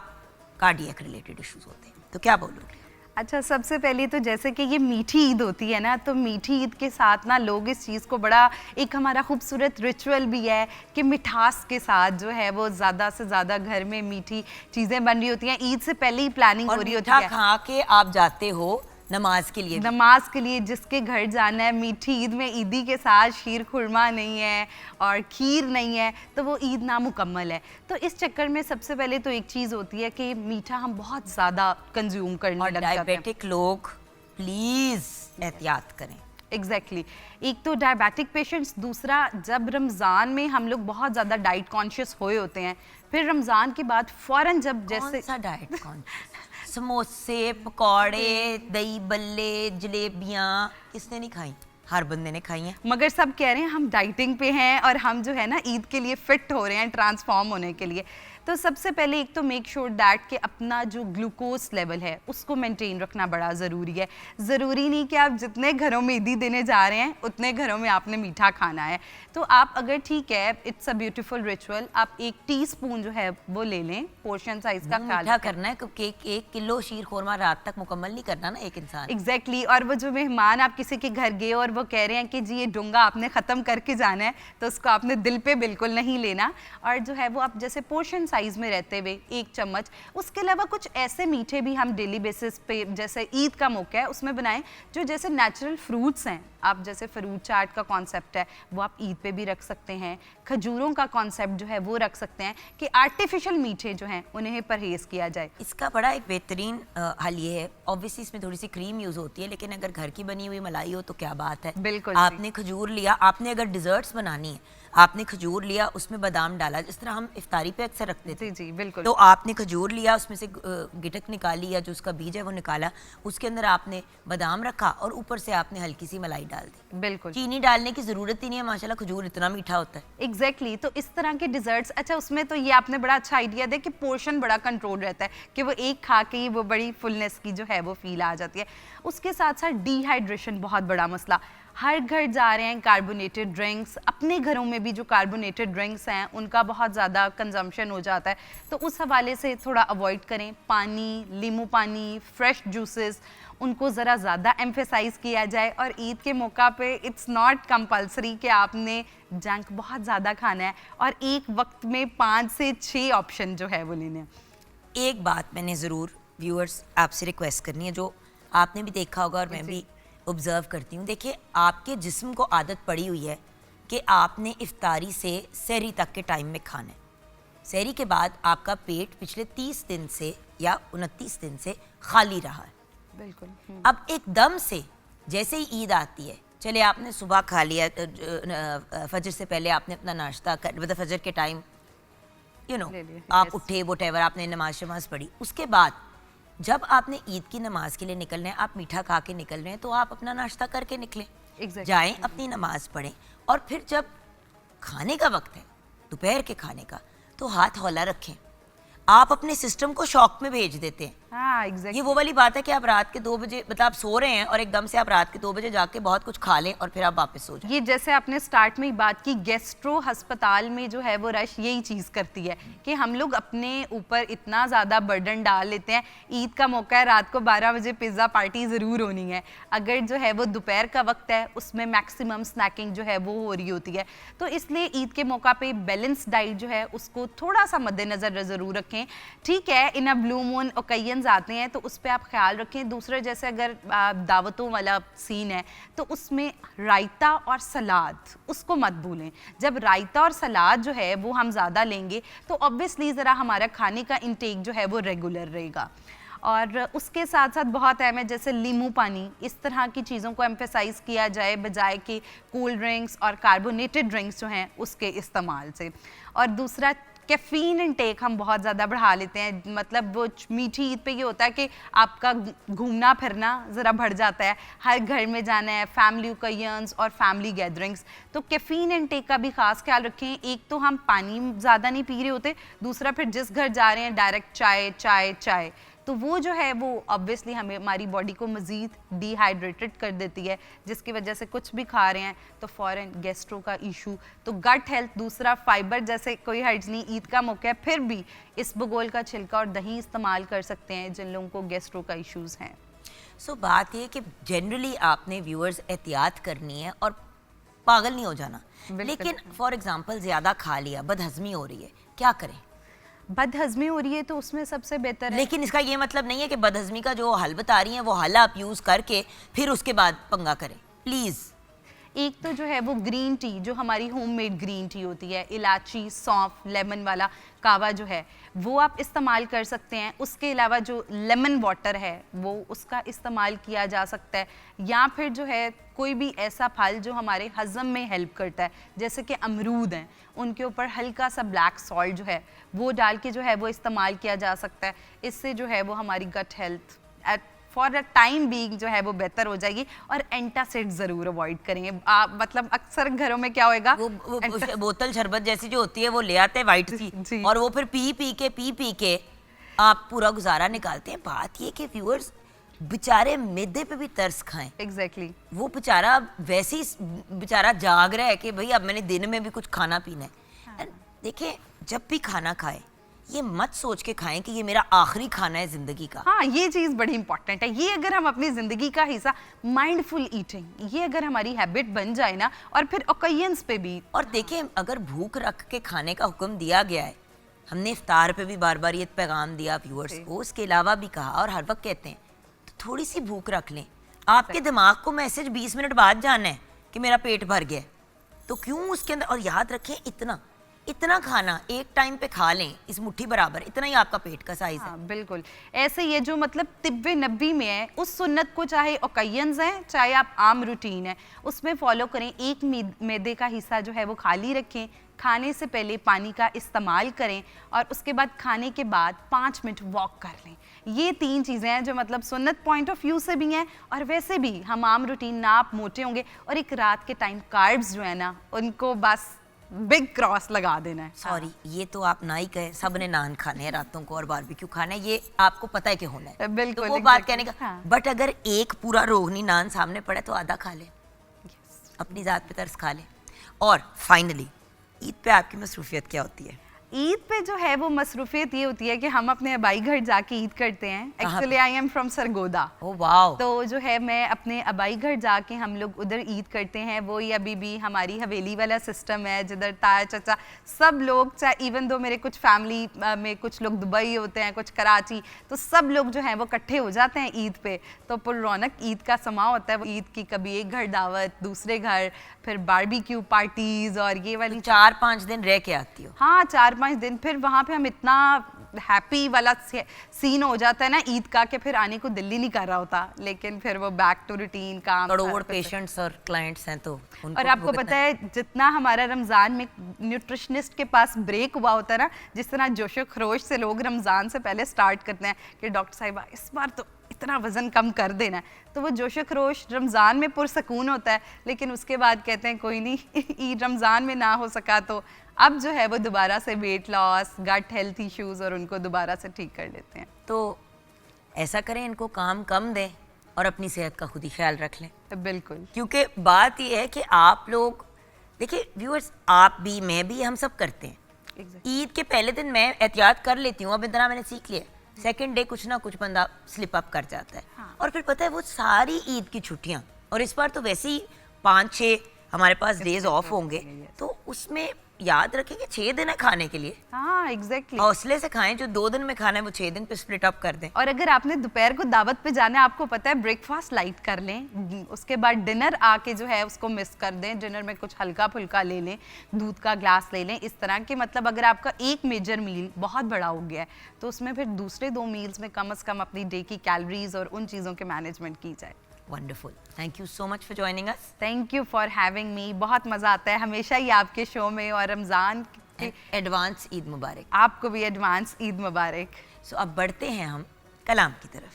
कार्डियक रिलेटेड इश्यूज होते हैं। तो क्या बोलोगे? अच्छा, सबसे पहले तो जैसे कि ये मीठी ईद होती है ना, तो मीठी ईद के साथ ना लोग इस चीज़ को बड़ा, एक हमारा खूबसूरत रिचुअल भी है कि मिठास के साथ जो है वो ज़्यादा से ज़्यादा घर में मीठी चीज़ें बन रही होती हैं। ईद से पहले ही प्लानिंग हो रही होती है। खा के आप जाते हो नमाज के लिए? नमाज के लिए जिसके घर जाना है, मीठी ईद में ईदी के साथ शीर खुरमा नहीं है और खीर नहीं है तो वो ईद नामुकम्मल है। तो इस चक्कर में सबसे पहले तो एक चीज़ होती है कि मीठा हम बहुत ज़्यादा कंज्यूम करने लग जाते हैं। डायबिटिक लोग प्लीज़ एहतियात करें। एग्जैक्टली एक तो डायबिटिक पेशेंट्स, दूसरा जब रमज़ान में हम लोग बहुत ज़्यादा डाइट कॉन्शियस हुए होते हैं, फिर रमज़ान के बाद फ़ौरन जब जैसे सा डाइट कॉन्शियस समोसे, पकौड़े, दही बल्ले, जलेबियाँ किसने नहीं खाई? हर बंदे ने खाई हैं। मगर सब कह रहे हैं हम डाइटिंग पे हैं और हम जो है ना ईद के लिए फिट हो रहे हैं, ट्रांसफॉर्म होने के लिए। तो सबसे पहले एक तो मेक श्योर दैट कि अपना जो ग्लूकोज लेवल है उसको मेंटेन रखना बड़ा ज़रूरी है। ज़रूरी नहीं कि आप जितने घरों में ईदी देने जा रहे हैं उतने घरों में आपने मीठा खाना है। तो आप अगर ठीक है, इट्स अ ब्यूटीफुल रिचुअल, आप 1 टीस्पून जो है वो ले लें, पोर्शन साइज का ख्याल मीठा करना है क्योंकि 1 किलो शीर खोरमा रात तक मुकम्मल नहीं करना ना एक इंसान। एग्जैक्टली और वो जो मेहमान आप किसी के घर गए और वो कह रहे हैं कि जी ये डोंगा आपने ख़त्म करके जाना है, तो उसको आपने दिल पे बिल्कुल नहीं लेना। और जो है वो आप जैसे पोर्शन साइज में रहते हुए 1 चम्मच। उसके अलावा कुछ ऐसे मीठे भी हम डेली बेसिस पे, जैसे ईद का मौका है उसमें बनाएं, जो जैसे नेचुरल फ्रूट्स हैं। आप जैसे फ्रूट चाट का कॉन्सेप्ट है वो आप ईद पे भी रख सकते हैं। खजूरों का कॉन्सेप्ट जो है वो रख सकते हैं कि आर्टिफिशियल मीठे जो हैं उन्हें परहेज किया जाए। इसका बड़ा एक बेहतरीन हल ये है, ऑब्वियसली इसमें थोड़ी सी क्रीम यूज़ होती है, लेकिन अगर घर की बनी हुई मलाई हो तो क्या बात है। बिल्कुल आपने खजूर लिया, आपने अगर डिजर्ट्स बनानी है, आपने खजूर लिया, उसमें बादाम डाला, जिस तरह हम इफ्तारी पे अक्सर रखते थे। जी बिल्कुल। तो आपने खजूर लिया, उसमें से गिटक निकाली या जो उसका बीज है वो निकाला, उसके अंदर आपने बादाम रखा और ऊपर से आपने हल्की सी मलाई डाल दी। बिल्कुल, चीनी डालने की जरूरत ही नहीं है, माशाल्लाह खजूर इतना मीठा होता है। एग्जैक्टली तो इस तरह के डिजर्ट्स, अच्छा उसमें तो ये आपने बड़ा अच्छा आइडिया दिया कि पोर्शन बड़ा कंट्रोल रहता है कि वो एक खा के ही वो बड़ी फुलनेस की जो है वो फील आ जाती है। उसके साथ साथ डिहाइड्रेशन बहुत बड़ा मसला, हर घर जा रहे हैं कार्बोनेटेड ड्रिंक्स, अपने घरों में भी जो कार्बोनेटेड ड्रिंक्स हैं उनका बहुत ज़्यादा कंजम्पशन हो जाता है, तो उस हवाले से थोड़ा अवॉइड करें। पानी, नींबू पानी, फ्रेश जूसेस, उनको ज़रा ज़्यादा एम्फेसाइज किया जाए। और ईद के मौका पे इट्स नॉट कंपल्सरी कि आपने जंक बहुत ज़्यादा खाना है और एक वक्त में 5 से 6 ऑप्शन जो है वो लेने हैं। एक बात मैंने ज़रूर व्यूअर्स आपसे रिक्वेस्ट करनी है, जो आपने भी देखा होगा और मैं भी ऑब्ज़र्व करती हूँ। देखिए, आपके जिस्म को आदत पड़ी हुई है कि आपने इफ्तारी से सहरी तक के टाइम में खाना है। सहरी के बाद आपका पेट पिछले 30 दिन से या 29 दिन से खाली रहा है। बिल्कुल। अब एकदम से जैसे ही ईद आती है, चले आपने सुबह खा लिया, फजर से पहले आपने अपना नाश्ता कर, मतलब फजर के टाइम ले लिया, आप yes. उठे, वोटेवर आपने नमाज शमाज पढ़ी, उसके बाद जब आपने ईद की नमाज के लिए निकलना है, आप मीठा खा के निकल रहे हैं, तो आप अपना नाश्ता करके निकलें, Exactly. जाएं, अपनी नमाज पढ़ें, और फिर जब खाने का वक्त है, दोपहर के खाने का, तो हाथ हौला रखें। आप अपने सिस्टम को शॉक में भेज देते हैं। हाँ, एग्जैक्टली। ये वो वाली बात है कि आप रात के 2 बजे, मतलब आप सो रहे हैं और एकदम से आप रात के 2 बजे जाके बहुत कुछ खा लें और फिर आप वापस सो जाएं। ये जैसे आपने स्टार्ट में ही बात की, गेस्ट्रो अस्पताल में जो है वो रश यही चीज़ करती है कि हम लोग अपने ऊपर इतना ज़्यादा बर्डन डाल लेते हैं। ईद का मौका है, रात को 12 बजे पिज़्ज़ा पार्टी ज़रूर होनी है। अगर जो है वो दोपहर का वक्त है, उसमें मैक्सिमम स्नैकिंग जो है वो हो रही होती है। तो इसलिए ईद के मौका पे बैलेंस डाइट जो है उसको थोड़ा सा मद्देनज़र ज़रूर रखें। ठीक है, इन अ ब्लू मून ओकेजन्स आते हैं तो उस पे आप ख्याल रखें। दूसरा, जैसे अगर दावतों वाला सीन है तो उसमें रायता और सलाद उसको मत भूलें। जब रायता और सलाद जो है वो हम ज़्यादा लेंगे तो ऑब्वियसली ज़रा हमारा खाने का इंटेक जो है वो रेगुलर रहेगा। और उसके साथ साथ बहुत अहम है, जैसे नींबू पानी, इस तरह की चीज़ों को एम्फेसाइज किया जाए बजाय कि कोल्ड ड्रिंक्स और कार्बोनेटेड ड्रिंक्स जो हैं उसके इस्तेमाल से। और दूसरा, कैफ़ीन इंटेक हम बहुत ज़्यादा बढ़ा लेते हैं। मतलब वो मीठी ईद पे ये होता है कि आपका घूमना फिरना ज़रा बढ़ जाता है, हर घर में जाना है, फैमिली ओकेजन्स और फैमिली गैदरिंग्स। तो कैफ़ीन इंटेक का भी ख़ास ख्याल रखें। एक तो हम पानी ज़्यादा नहीं पी रहे होते, दूसरा फिर जिस घर जा रहे हैं डायरेक्ट चाय चाय चाय, तो वो जो है वो ऑब्वियसली हमें हमारी बॉडी को मज़ीद डिहाइड्रेटेड कर देती है, जिसकी वजह से कुछ भी खा रहे हैं तो फ़ौरन गैस्ट्रो का इशू। तो गट हेल्थ, दूसरा फाइबर, जैसे कोई हर्ज नहीं, ईद का मौका है, फिर भी इस बगोल का छिलका और दही इस्तेमाल कर सकते हैं जिन लोगों को गैस्ट्रो का इशूज़ हैं। सो बात ये कि जनरली आपने व्यूअर्स एहतियात करनी है और पागल नहीं हो जाना। लेकिन फॉर एग्जांपल ज़्यादा खा लिया, बदहज़मी हो रही है, क्या करें? बदहज़मी हो रही है तो उसमें सबसे बेहतर है, लेकिन इसका ये मतलब नहीं है कि बदहज़मी का जो हल बता रही हैं वो हल आप यूज़ करके फिर उसके बाद पंगा करें, प्लीज़। एक तो जो है वो ग्रीन टी, जो हमारी होममेड ग्रीन टी होती है, इलायची, सौंफ, लेमन वाला कावा जो है वो आप इस्तेमाल कर सकते हैं। उसके अलावा जो लेमन वाटर है वो उसका इस्तेमाल किया जा सकता है। या फिर जो है कोई भी ऐसा फल जो हमारे हज़म में हेल्प करता है, जैसे कि अमरूद हैं, उनके ऊपर हल्का सा ब्लैक सॉल्ट जो है वो डाल के जो है वो इस्तेमाल किया जा सकता है। इससे जो है वो हमारी gut health for a time being जो है वो बेहतर हो जाएगी। और एंटासिड ज़रूर अवॉइड करेंगे। मतलब अक्सर घरों में क्या होएगा, वो बोतल शरबत जैसी जो होती है वो ले आते हैं वाइट सी, और वो फिर पी के आप पूरा गुजारा निकालते हैं। बात ये कि व्यूअर्स बेचारे मैदे पे भी तरस खाएं। एग्जैक्टली वो बेचारा वैसे ही बेचारा जाग रहा है कि भाई अब मैंने दिन में भी कुछ खाना पीना है। देखिए, जब भी खाना खाए ये मत सोच के खाएं कि ये मेरा आखिरी खाना है जिंदगी का। हाँ, ये चीज़ बड़ी इंपॉर्टेंट है। ये अगर हम अपनी ज़िंदगी का हिस्सा, माइंडफुल ईटिंग, ये अगर हमारी हैबिट बन जाए ना, और फिर ओकेजन्स पे भी। और देखें, अगर भूख रख के खाने का हुक्म दिया गया है, हमने इफ्तार पे भी बार बार ये पैगाम दिया व्यूअर्स को, उसके अलावा भी कहा और हर वक्त कहते हैं, तो थोड़ी सी भूख रख लें। आपके दिमाग को मैसेज 20 मिनट बाद जाना है कि मेरा पेट भर गया, तो क्यों उसके अंदर। और याद रखें, इतना खाना एक टाइम पे खा लें, इस मुट्ठी बराबर, इतना ही आपका पेट का साइज है। बिल्कुल ऐसे ये जो मतलब तिब्बे नबी में है, उस सुन्नत को चाहे ओकेजन्स हैं चाहे आप आम रूटीन है उसमें फॉलो करें। एक मैदे का हिस्सा जो है वो खाली रखें, खाने से पहले पानी का इस्तेमाल करें, और उसके बाद खाने के बाद 5 मिनट वॉक कर लें। ये 3 चीज़ें हैं जो मतलब सुन्नत पॉइंट ऑफ व्यू से भी हैं, और वैसे भी हम आम रूटीन ना आप मोटे होंगे। और एक रात के टाइम कार्ब्स जो है ना, उनको बस बिग क्रॉस लगा देना है। सॉरी, ये तो आप ना ही कहे, सब ने नान खाने हैं रातों को और बारबेक्यू खाना है, ये आपको पता है कि होना है। बिल्कुल, तो वो बात कहने का। बट अगर एक पूरा रोगनी नान सामने पड़े तो आधा खा ले, अपनी ज़ात पे तरस खा ले। और फाइनली, ईद पे आपकी मसरूफियत क्या होती है? ईद पे जो है वो मसरूफियत ये होती है कि हम अपने अबाई घर जाके ईद करते हैं। Actually I am from Sargodha. Oh wow. तो जो है मैं अपने अबाई घर जाके हम लोग उधर ईद करते हैं। वो ही अभी भी हमारी हवेली वाला सिस्टम है जिधर ताया चाचा सब लोग, चाहे इवन दो मेरे कुछ फैमिली में कुछ लोग दुबई होते हैं, कुछ कराची, तो सब लोग जो हैं वो इकट्ठे हो जाते हैं ईद पे। तो पुर रौनक ईद का समा होता है। वो ईद की कभी एक घर दावत, दूसरे घर, फिर बारबेक्यू पार्टीज और ये वाली 4-5 दिन रह के आती हो? हाँ 4-5 दिन। फिर वहाँ पे हम इतना हैप्पी वाला सीन हो जाता है ना ईद का कि फिर आने को दिल ही नहीं कर रहा होता। लेकिन फिर वो बैक टू रूटीन काम। करोड़ पेशेंट्स और क्लाइंट्स हैं तो उनको और आपको पता है जितना हमारा रमज़ान में न्यूट्रिशनिस्ट के पास ब्रेक हुआ होता है ना, जिस तरह जोशो खरोश से लोग रमज़ान से पहले स्टार्ट करते हैं कि डॉक्टर साहिबा इस बार तो इतना वज़न कम कर देना है, तो वो जोशो खरोश रमज़ान में पुरसकून होता है। लेकिन उसके बाद कहते हैं कोई नहीं ईद रमज़ान में ना हो सका तो अब जो है वो दोबारा से weight loss, gut health issues और उनको दोबारा से ठीक कर लेते हैं। तो ऐसा करें, इनको काम कम दें और अपनी सेहत का खुद ही ख्याल रख लें। बिल्कुल। क्योंकि बात यह है कि आप लोग देखिए व्यूअर्स, आप भी मैं भी हम सब करते हैं। ईद के पहले दिन मैं एहतियात कर लेती हूँ, अब इतना मैंने सीख लिया। सेकंड डे कुछ ना कुछ बंदा स्लिप अप कर जाता है। हाँ। और फिर पता है वो सारी ईद की छुट्टियां, और इस बार तो वैसे ही 5-6 हमारे पास डेज ऑफ होंगे, तो उसमें याद रखें कि 6 दिन है खाने के लिए। हाँ एग्जैक्टली। हौसले से खाएं, जो 2 दिन में खाना है वो 6 दिन पे स्प्लिट अप कर दें। और अगर आपने दोपहर को दावत पे जाना है, आपको पता है ब्रेकफास्ट लाइट कर लें, उसके बाद डिनर आके जो है उसको मिस कर दें। डिनर में कुछ हल्का फुल्का ले लें, दूध का ग्लास ले लें। इस तरह के मतलब अगर आपका एक मेजर मील बहुत बड़ा हो गया है तो उसमें फिर दूसरे 2 मील्स में कम से कम अपनी डे की कैलोरीज और उन चीज़ों के मैनेजमेंट की जाए। Wonderful, thank you so much for joining us. Thank you for having मी। बहुत मज़ा आता है हमेशा ही आपके शो में। और रमज़ान की एडवांस ईद मुबारक। आपको भी एडवांस ईद मुबारक। सो अब बढ़ते हैं हम कलाम की तरफ।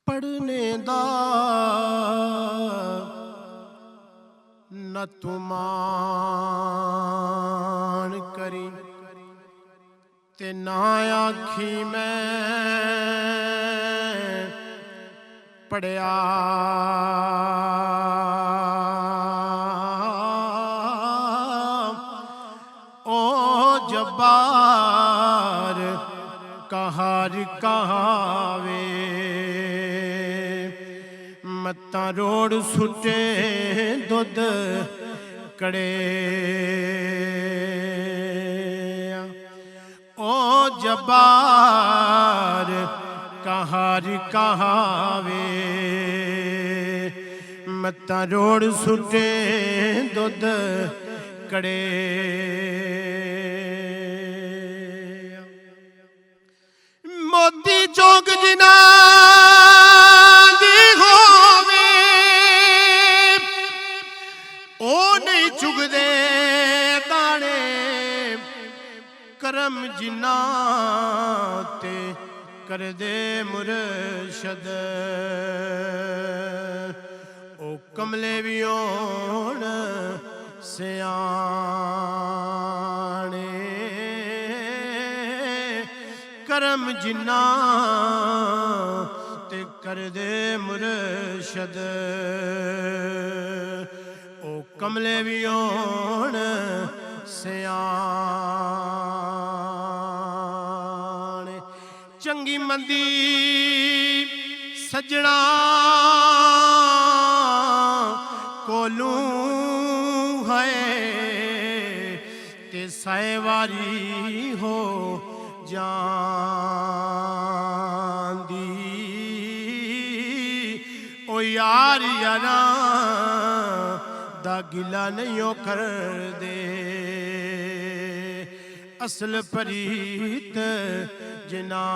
पढ़ने दा न तुमान करी ते ना आखी मैं पढ़िया। ओ जब्बार कहार कहावे मत्ता रोड सुटे दुध कड़े। ओ जब्बार कहार कहावे मत्ता रोड सुटे दुध कड़े। मोती चौक जिना दी होवे ओ नहीं चुगदे दाने करम जिना ते कर दे मुरशद। ओ कमले भी होण सियाणे करम जिन्ना ते कर दे मुरशद। ओ कमले भी होण सियाणे चंगी मंदी सजना कोलू है ते साएवारी हो जांदी। ओ यार यारा दा गिला नहीं कर दे असल परीत जनांदी।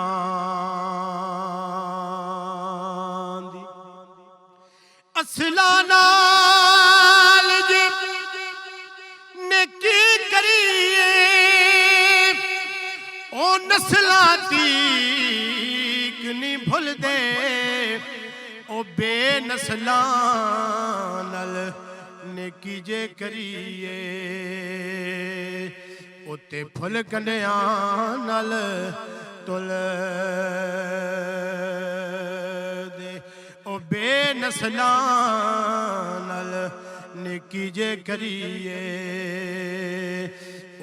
असला नाल जे नेकी करिए ओ नस्लां तीक नहीं भुल दे। ओ बेनस्लां नल नेकी जे करिए उते फुल कन्या नल तुल दे ओ बेनस्लां नाल नेकी जे करिए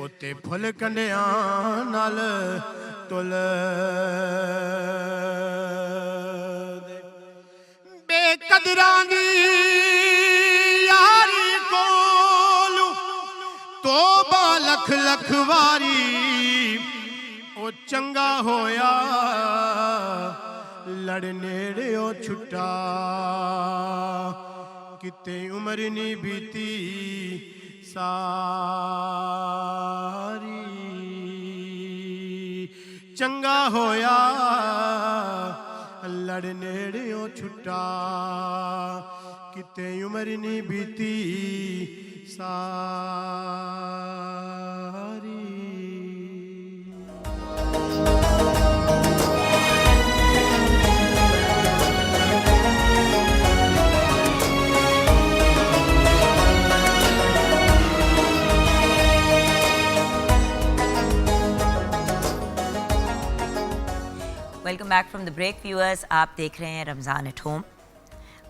उते फुल कंडियां नाल तुल दे बेकदरां दी यारी कोलू तोबा लख लख वारी ओ चंगा होया लड़ नेड़ियों छुट्टा किते उम्र नी बीती सारी चंगा होया लड़ नेड़ियों छुट्टा किते उम्र नी बीती सारी। Welcome back from the break viewers. आप देख रहे हैं रमज़ान एट होम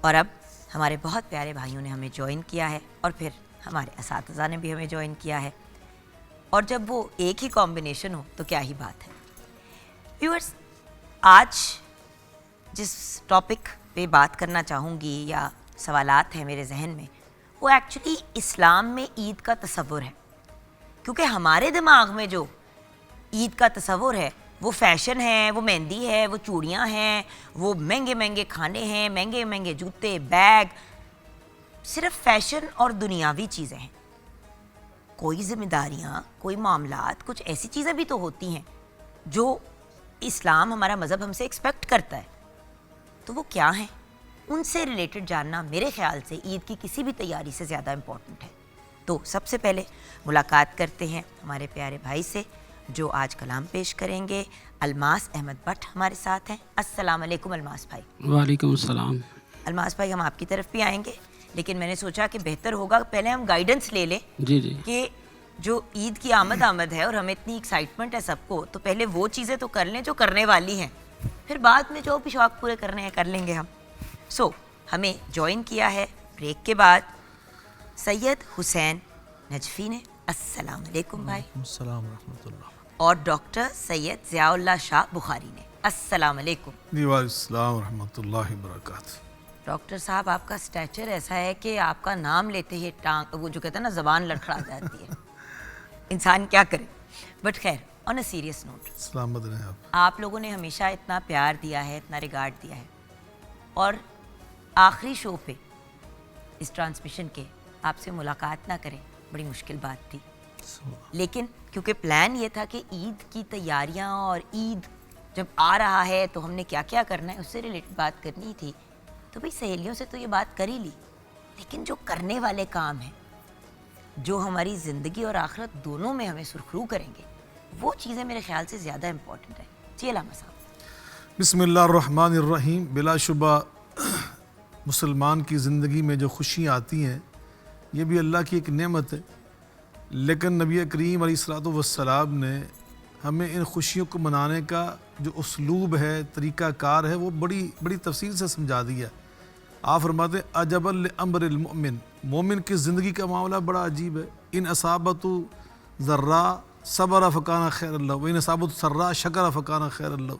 और अब हमारे बहुत प्यारे भाइयों ने हमें ज्वाइन किया है और फिर हमारे असातिज़ा ने भी हमें ज्वाइन किया है और जब वो एक ही कॉम्बिनेशन हो तो क्या ही बात है। व्यूअर्स, आज जिस टॉपिक पे बात करना चाहूँगी या सवालात हैं मेरे जहन में वो एक्चुअली इस्लाम में ईद का तसव्वुर है, क्योंकि हमारे दिमाग में जो ईद का तसव्वुर है वो फैशन है, वो मेहंदी है, वो चूड़ियाँ हैं, वो महंगे महंगे खाने हैं, महंगे महंगे जूते, बैग, सिर्फ फैशन और दुनियावी चीज़ें हैं। कोई जिम्मेदारियाँ, कोई मामलात, कुछ ऐसी चीज़ें भी तो होती हैं जो इस्लाम, हमारा मज़हब हमसे एक्सपेक्ट करता है। तो वो क्या हैं? उनसे रिलेटेड जानना मेरे ख्याल से ईद की किसी भी तैयारी से ज़्यादा इम्पॉर्टेंट है। तो सबसे पहले मुलाकात करते हैं हमारे प्यारे भाई से जो आज कलाम पेश करेंगे। अलमास अहमद भट्ट हमारे साथ हैं। अस्सलाम वालेकुम अलमास भाई। वालेकुम सलाम। अलमास भाई, हम आपकी तरफ भी आएंगे, लेकिन मैंने सोचा कि बेहतर होगा पहले हम गाइडेंस ले लें जी जी कि जो ईद की आमद है और हमें इतनी एक्साइटमेंट है सबको, तो पहले वो चीज़ें तो कर लें जो करने वाली हैं, फिर बाद में जो भी शौक़ पूरे करने हैं कर लेंगे हम। हमें ज्वाइन किया है ब्रेक के बाद सैयद हुसैन नजफी ने। अस्सलाम वालेकुम भाई। अस्सलाम रहमतुल्लाह। और डॉक्टर सैयद ज़ियाउल्लाह शाह बुखारी ने। अस्सलाम वालेकुम। वालेकुम रहमतुल्लाहि बरकात। डॉक्टर साहब, आपका स्टैचर ऐसा है कि आपका नाम लेते ही टांग, वो जो कहते हैं ना, ज़बान लड़खड़ा जाती है। इंसान क्या करे। बट खैर, ऑन अ सीरियस नोट, सलामत रहें आप लोगों ने हमेशा इतना प्यार दिया है, इतना रिगार्ड दिया है, और आखिरी शो पे इस ट्रांसमिशन के आपसे मुलाकात ना करें बड़ी मुश्किल बात थी। लेकिन क्योंकि प्लान ये था कि ईद की तैयारियां और ईद जब आ रहा है तो हमने क्या क्या करना है उससे रिलेटेड बात करनी थी, तो भाई सहेलियों से तो ये बात कर ही ली, लेकिन जो करने वाले काम हैं जो हमारी ज़िंदगी और आखिरत दोनों में हमें सुरखरू करेंगे, वो चीज़ें मेरे ख्याल से ज़्यादा इम्पोर्टेंट है। जी अल्लामा साहब। बिस्मिल्लाहिर्रहमानिर्रहीम। बिलाशुबा मुसलमान की ज़िंदगी में जो खुशियाँ आती हैं ये भी अल्लाह की एक नेमत है, लेकिन नबी करीम अलैहिस्सलाम ने हमें इन खुशियों को मनाने का जो उसलूब है, तरीक़ाकार है, वो बड़ी बड़ी तफसील से समझा दिया। आप फरमाते हैं अजबल अम्रिल मोमिन, मोमिन की ज़िंदगी का मामला बड़ा अजीब है। इन असाबतु ज़र्रा सबर फ़काना खैर अल्लाह, व इन असाबतु सर्रा शकर फ़काना खैर अल्लाह।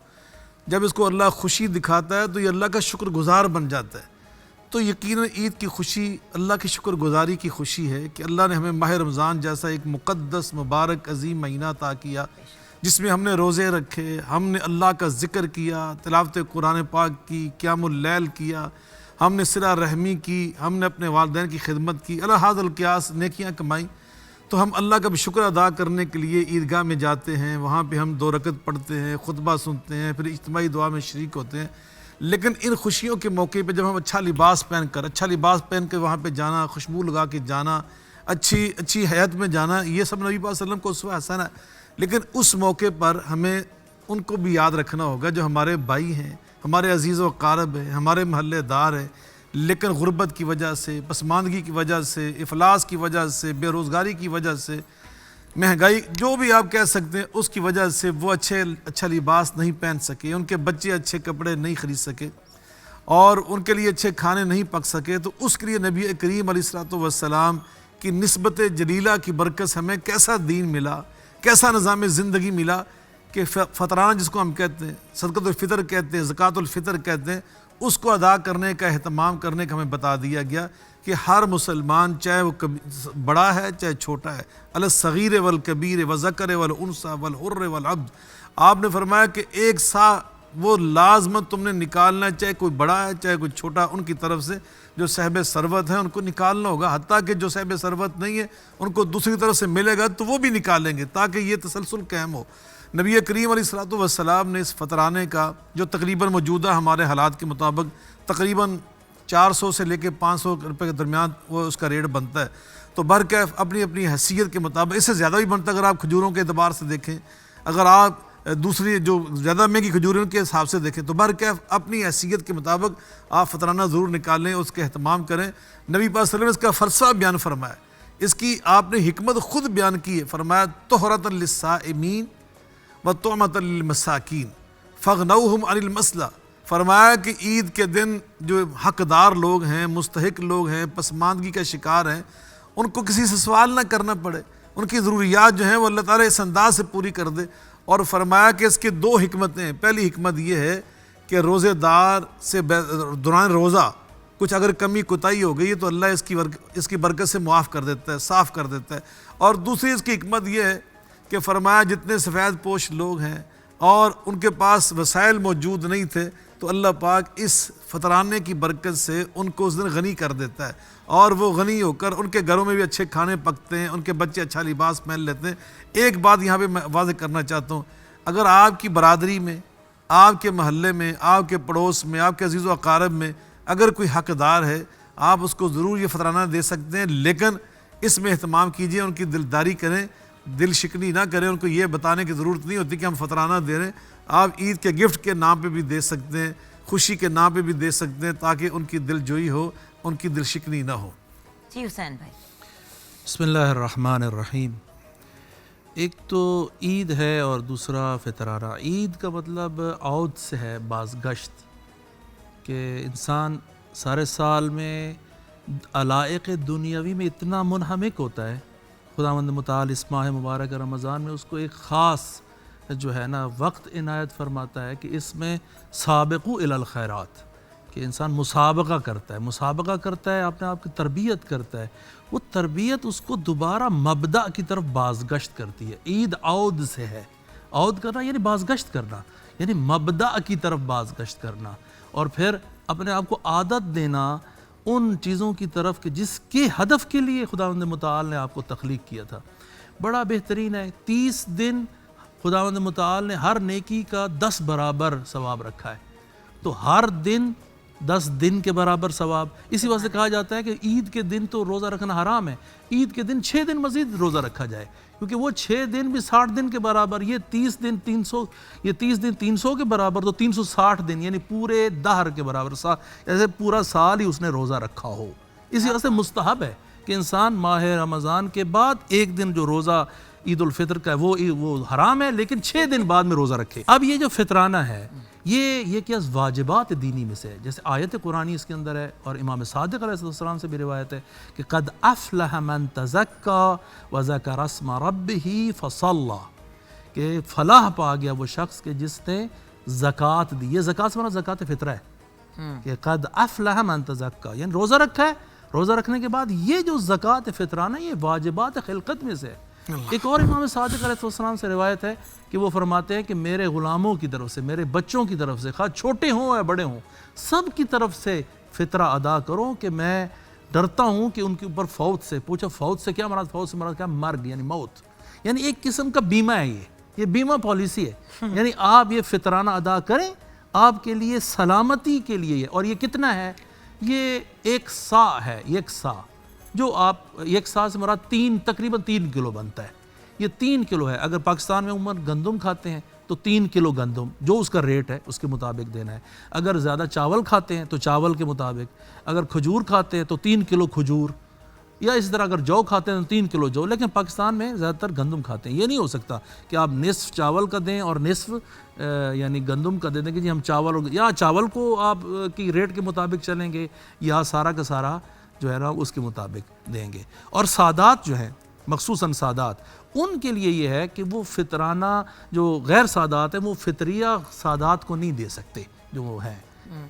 जब इसको अल्लाह खुशी दिखाता है तो ये अल्लाह का शुक्रगुज़ार बन जाता है। तो यकीनन ईद की खुशी अल्लाह की शुक्रगुज़ारी की खुशी है कि अल्लाह ने हमें माह रमज़ान जैसा एक मुक़द्दस मुबारक अज़ीम महीना अता किया, जिसमें हमने रोज़े रखे, हमने अल्लाह का ज़िक्र किया, तिलावत कुरान पाक की, क़ियामुल लैल किया, हमने सिला रहमी की, हमने अपने वालिदैन की खिदमत की, अला हाज़ल क़ियास नेकियां कमाई। तो हम अल्लाह का भी शुक्र अदा करने के लिए ईदगाह में जाते हैं, वहाँ पे हम 2 रकत पढ़ते हैं, खुतबा सुनते हैं, फिर इज्तिमाई दुआ में शरीक होते हैं। लेकिन इन खुशियों के मौके पे जब हम अच्छा लिबास पहन कर वहाँ पे जाना, खुशबू लगा के जाना, अच्छी हयात में जाना, ये सब नबी पाक सल्लल्लाहु अलैहि वसल्लम को उसवा हसन है। लेकिन उस मौके पर हमें उनको भी याद रखना होगा जो हमारे भाई हैं, हमारे अजीज़ व क़ारब हैं, हमारे महल्लेदार हैं, लेकिन गुर्बत की वजह से, पसमानदगी की वजह से, इफलास की वजह से, बेरोज़गारी की वजह से महंगाई जो भी आप कह सकते हैं उसकी वजह से वो अच्छा लिबास नहीं पहन सके, उनके बच्चे अच्छे कपड़े नहीं खरीद सके और उनके लिए अच्छे खाने नहीं पक सके, तो उसके लिए नबी करीम अलैहिस्सलाम की निस्बत जलीला की बरकत से हमें कैसा दीन मिला, कैसा निज़ाम ज़िंदगी मिला कि फ़तराना जिसको हम कहते हैं, सदक़तुल फ़ितर कहते हैं, ज़कातुल फ़ितर कहते हैं, उसको अदा करने का एहतमाम करने का हमें बता दिया गया कि हर मुसलमान चाहे वो बड़ा है चाहे छोटा है, अल-सग़ीर वल कबीर व ज़कर वल उन्सा वल हुर्र वल अब्द, आपने फरमाया कि एक सा वो लाजमत तुमने निकालना है, चाहे कोई बड़ा है चाहे कोई छोटा, उनकी तरफ से जो साहिब सरवत है उनको निकालना होगा, हत्ता कि जो साहिब सरवत नहीं है उनको दूसरी तरफ से मिलेगा तो वो भी निकालेंगे ताकि ये तसलसल कायम हो। नबी करीम अलैहिस्सलाम ने इस फ़तराने का जो तकरीबन मौजूदा हमारे हालात के मुताबिक तकरीबन 400 से लेकर 500 रुपये के दरमियान वो उसका रेट बनता है, तो बरकैफ अपनी अपनी हैसियत के मुताबिक इससे ज़्यादा भी बनता है। अगर आप खजूरों के अतबार से देखें, अगर आप दूसरी जो ज़्यादा महंगी खजूरें उनके हिसाब से देखें, तो बरकैफ अपनी हैसियत के मुताबिक आप फ़तराना ज़रूर निकालें, उसके अहतमाम करें। नबी पाक सल्लल्लाहु अलैहि वसल्लम ने इसका फ़लसफ़ा बयान फरमाया, इसकी आपने हिकमत ख़ुद बयान की है। फरमाया तुहरतन लिस्साइमीन व तुअमतन लिलमसाकीन फ़ग़नौहुम अनिल मसला। फरमाया कि ईद के दिन जो हकदार लोग हैं, मुस्तहिक लोग हैं, पसमानदगी का शिकार हैं, उनको किसी से सवाल ना करना पड़े, उनकी ज़रूरियात जो हैं वो अल्लाह ताला इस अंदाज़ से पूरी कर दे। और फरमाया कि इसकी दो हिकमतें, पहली हिकमत ये है कि रोज़ेदार से दौरान रोज़ा कुछ अगर कमी कोताही हो गई है तो अल्लाह इसकी बरकत से मुआफ़ कर देता है, साफ़ कर देता है। और दूसरी इसकी हिकमत ये है कि फरमाया जितने सफ़ेद पोश लोग हैं और उनके पास वसाइल मौजूद नहीं थे, तो अल्लाह पाक इस फ़तराने की बरकत से उनको उस दिन गनी कर देता है और वो गनी होकर उनके घरों में भी अच्छे खाने पकते हैं, उनके बच्चे अच्छा लिबास पहन लेते हैं। एक बात यहाँ पे मैं वाज़ेह करना चाहता हूँ, अगर आपकी बरादरी में, आपके महल्ले में, आपके पड़ोस में, आपके अज़ीज़ व अक़ारब में अगर कोई हक़दार है, आप उसको ज़रूर ये फ़तराना दे सकते हैं, लेकिन इसमें एहतमाम कीजिए, उनकी दिलदारी करें, दिल शिकनी ना करें। उनको ये बताने की ज़रूरत नहीं होती कि हम फ़तराना दे रहे हैं, आप ईद के गिफ्ट के नाम पे भी दे सकते हैं, खुशी के नाम पे भी दे सकते हैं, ताकि उनकी दिलजोई हो, उनकी दिल शिकनी ना हो। जी हुसैन भाई। बिस्मिल्लाहिर्रहमानिर्रहीम। एक तो ईद है और दूसरा फ़तराना। ईद का मतलब औद से है, बाज़गश्त, कि इंसान सारे साल में अलाइक़ दुनियावी में इतना मुनहमिक होता है, खुदावंद मुताल इस माह मुबारक रमज़ान में उसको एक ख़ास जो है ना वक्त इनायत फरमाता है कि इसमें साबिक़ू इलल खैरात, कि इंसान मुसाबका करता है, अपने आप की तरबियत करता है, वो तरबियत उसको दोबारा मबदा की तरफ बाज़गश्त करती है। ईद औद से है, औद करना यानी बाज़गश्त करना, यानी मबदा की तरफ बाज़गश्त करना, और फिर अपने आप को आदत देना उन चीज़ों की तरफ कि जिसके हदफ के लिए खुदावंद मुताल ने आपको तख्लीक किया था। बड़ा बेहतरीन है, 30 दिन खुदावंद मुताल ने हर नेकी का 10 बराबर सवाब रखा है, तो हर दिन 10 दिन के बराबर सवाब। इसी वजह से कहा जाता है कि ईद के दिन तो रोज़ा रखना हराम है, ईद के दिन 6 दिन मज़ीद रोज़ा रखा जाए, क्योंकि वो 6 दिन भी 60 दिन के बराबर, ये 30 दिन 300, ये 30 दिन 300 के बराबर, तो 360 दिन यानी पूरे दहर के बराबर, ऐसे पूरा साल ही उसने रोज़ा रखा हो। इसी वजह से मुस्तहब है कि इंसान माह रमज़ान के बाद एक दिन जो रोज़ा ईद उल फितर का है वो हराम है, लेकिन 6 दिन बाद में रोज़ा रखे। अब ये जो फितराना है ये क्या वाजिबात दीनी में से है, जैसे आयत कुरानी इसके अंदर है और इमाम सादिक़ अलैहिस्सलाम से भी रिवायत है कि क़द अफ़लह मन तज़क्का व ज़करा अस्म रब्बिही फ़सल्ला, कि फलाह पा गया वो शख्स के जिसने ज़कात दी। ये ज़कात से माना ज़कात फ़ितरा है कि क़द अफ़लह मन तज़क्का, यानी रोज़ा रखा है, रोज़ा रखने के बाद ये जो ज़कात फ़ितराना ये वाजिबात खिलकत में से है। एक और इमाम सादिक़ अलैहिस्सलाम से रिवायत है कि वो फरमाते हैं कि मेरे ग़ुलामों की तरफ से, मेरे बच्चों की तरफ से, खा छोटे हों या बड़े हों, सब की तरफ से फ़ितरा अदा करो कि मैं डरता हूँ कि उनके ऊपर फ़ौत से। पूछा फ़ौत से क्या मराद? फ़ौत से मराद क्या? मर्ग यानी मौत, यानी एक किस्म का बीमा है, ये बीमा पॉलिसी है। यानी आप ये फ़ितराना अदा करें, आपके लिए सलामती के लिए है। और ये कितना है? ये 1 सा है, 1 सा, जो आप 1 सा से मराद तकरीबन 3 किलो बनता है। ये 3 किलो है। अगर पाकिस्तान में उम्र गंदम खाते हैं तो 3 किलो गंदम जो उसका रेट है उसके मुताबिक देना है। अगर ज़्यादा चावल खाते हैं तो चावल के मुताबिक, अगर खजूर खाते हैं तो 3 किलो खजूर, या इसी तरह अगर जौ खाते हैं तो 3 किलो जौ, लेकिन पाकिस्तान में ज़्यादातर गंदम खाते हैं। ये नहीं हो सकता कि आप निस्फ चावल का दें और निस्फ यानी गंदम का दे दें कि जी हम चावल, या चावल को आप की रेट के मुताबिक चलेंगे या सारा का सारा जो है ना उसके मुताबिक देंगे। और सादात जो हैं, मखसूसन सादात, उनके लिए ये है कि वो फितराना, जो गैर सादात है वो फितरिया सादात को नहीं दे सकते जो वो है।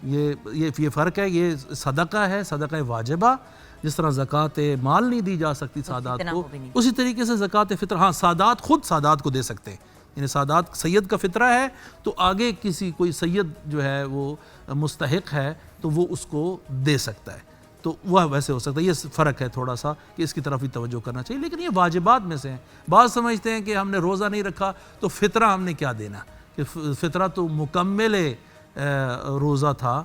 ये फ़र्क है। ये सदका है, सदका वाजिबा, जिस तरह ज़कात माल नहीं दी जा सकती सादात को, उसी तरीके से ज़कात फ़ितर, हाँ सादात खुद सादात को दे सकते हैं। यानी सादात सैयद का फ़ितरा है तो आगे किसी कोई सैयद जो है वो मुस्तहिक है तो वो उसको दे सकता है, तो वह वैसे हो सकता है। ये फ़र्क है थोड़ा सा कि इसकी तरफ ही तवज्जो करना चाहिए। लेकिन ये वाजिबात में से हैं। बाद समझते हैं कि हमने रोज़ा नहीं रखा तो फ़ितरा हमने क्या देना, कि फ़ितरा तो मुकम्मल रोज़ा था,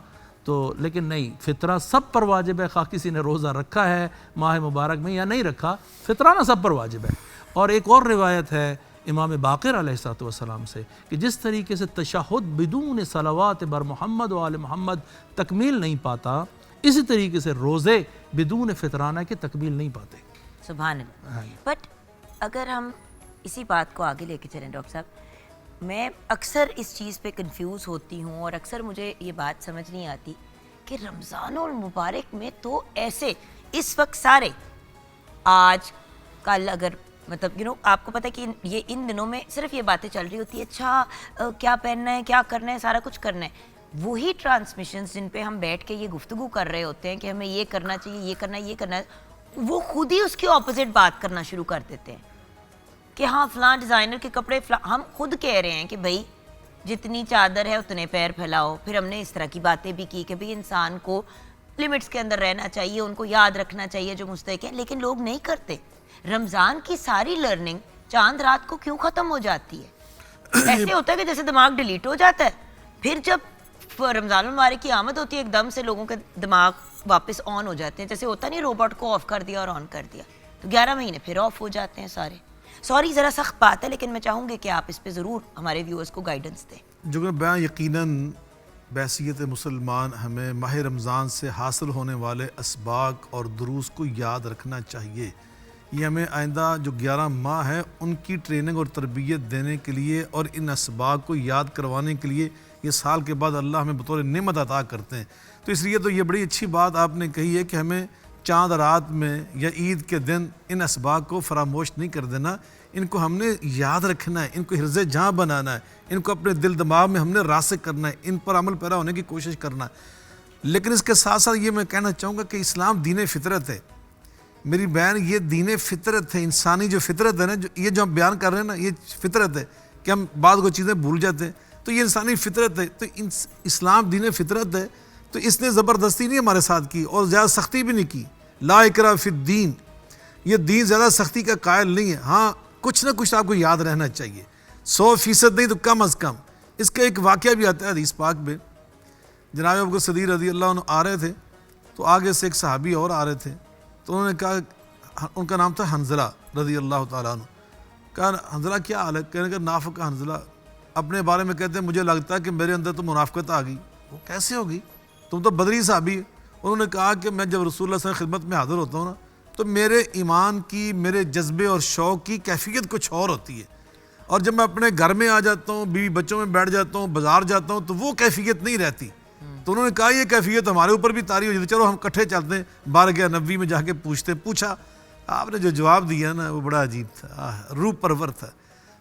तो लेकिन नहीं, फ़ितरा सब पर वाजिब है, खा किसी ने रोज़ा रखा है माह मुबारक में या नहीं रखा, फ़ितराना सब पर वाजिब है। और एक और रिवायत है इमाम बाक़िर अलैहिस्सलाम से कि जिस तरीके से तशहुद बिदून सलावात बर मोहम्मद व आल मोहम्मद तकमील नहीं पाता, इसी तरीके से रोज़े बिदून फ़ितराना के तकमील नहीं पाते। सुभान अल्लाह। बट अगर हम इसी बात को आगे लेके चलें डॉक्टर साहब, मैं अक्सर इस चीज़ पे कंफ्यूज होती हूँ और अक्सर मुझे ये बात समझ नहीं आती कि रमज़ानुल मुबारक में तो ऐसे इस वक्त सारे आज कल अगर मतलब आपको पता है कि ये इन दिनों में सिर्फ ये बातें चल रही होती है, अच्छा क्या पहनना है, क्या करना है, सारा कुछ करना है। वही ट्रांसमिशंस जिन पे हम बैठ के ये गुफ्तगू कर रहे होते हैं कि हमें ये करना चाहिए, ये करना है, ये करना है, वो खुद ही उसके ऑपोजिट बात करना शुरू कर देते हैं कि हाँ फलां डिज़ाइनर के कपड़े, हम खुद कह रहे हैं कि भाई जितनी चादर है उतने पैर फैलाओ। फिर हमने इस तरह की बातें भी की कि भाई इंसान को लिमिट्स के अंदर रहना चाहिए, उनको याद रखना चाहिए जो मुस्तहिक है, लेकिन लोग नहीं करते। रमज़ान की सारी लर्निंग चांद रात को क्यों ख़त्म हो जाती है? ऐसे होता है कि जैसे दिमाग डिलीट हो जाता है, फिर जब रमज़ान मुबारक की आमद होती है एकदम से लोगों के दिमाग वापस ऑन हो जाते हैं, जैसे होता नहीं रोबोट को ऑफ कर दिया और ऑन कर दिया, तो 11 महीने फिर ऑफ हो जाते हैं सारे। सॉरी ज़रा सख्त बात है, लेकिन मैं चाहूँगी कि आप इस पे ज़रूर हमारे व्यूअर्स को गाइडेंस दें। जो बयान यकीनन बैसियत मुसलमान हमें माह रमज़ान से हासिल होने वाले असबाक और दुरूस को याद रखना चाहिए। ये हमें आइंदा जो 11 माह है उनकी ट्रेनिंग और तरबियत देने के लिए और इन असबाक को याद करवाने के लिए ये साल के बाद अल्लाह हमें बतौर नेमत अता करते हैं। तो इसलिए तो ये बड़ी अच्छी बात आपने कही है कि हमें चाँद रात में या ईद के दिन इन असबाक को फरामोश नहीं कर देना, इनको हमने याद रखना है, इनको हिर्ज़े जहाँ बनाना है, इनको अपने दिल दिमाग में हमने रासिक करना है, इन पर अमल पैरा होने की कोशिश करना है। लेकिन इसके साथ साथ ये मैं कहना चाहूँगा कि इस्लाम दीन फितरत है। मेरी बयान ये दीन फितरत है, इंसानी जो फितरत है ना, जो हम बयान कर रहे हैं ना, ये फितरत है कि हम बाद को चीज़ें भूल जाते हैं, तो ये इंसानी फितरत है। तो इस्लाम दीन फितरत है, तो इसने ज़बरदस्ती नहीं हमारे साथ की और ज़्यादा सख्ती भी नहीं की। ला इकरा फिद्दीन, ये दीन ज़्यादा सख्ती का कायल नहीं है। हाँ, कुछ ना कुछ आपको याद रहना चाहिए, 100% नहीं तो कम अज़ कम। इसका एक वाक़या भी आता है हदीस पाक में। जनाब अबू सदीर रज़ी अल्लाह अन्हु आ रहे थे, तो आगे से एक सहाबी और आ रहे थे, तो उन्होंने कहा, उनका नाम था हंज़ला रज़ी अल्लाह तआला अन्हु। कहा हंज़ला क्या हाल है? कहने का नाफ़िक़ हंज़ला अपने बारे में कहते हैं मुझे लगता है कि मेरे अंदर तो मुनाफ़िक़त आ गई। वो कैसे होगी, तुम तो बदरी साहबी। उन्होंने कहा कि मैं जब रसूलुल्लाह सल्लल्लाहु अलैहि वसल्लम की खिदमत में हाज़िर होता हूँ ना, तो मेरे ईमान की, मेरे जज्बे और शौक़ की कैफियत कुछ और होती है, और जब मैं अपने घर में आ जाता हूँ, बीवी बच्चों में बैठ जाता हूँ, बाज़ार जाता हूँ, तो वो कैफियत नहीं रहती। तो उन्होंने कहा ये कैफियत हमारे ऊपर भी तारी हो जाती, चलो हम इकट्ठे चलते हैं, 12 नबी में जाके पूछा। आपने जो जवाब दिया ना वो बड़ा अजीब था, रूह परवर था।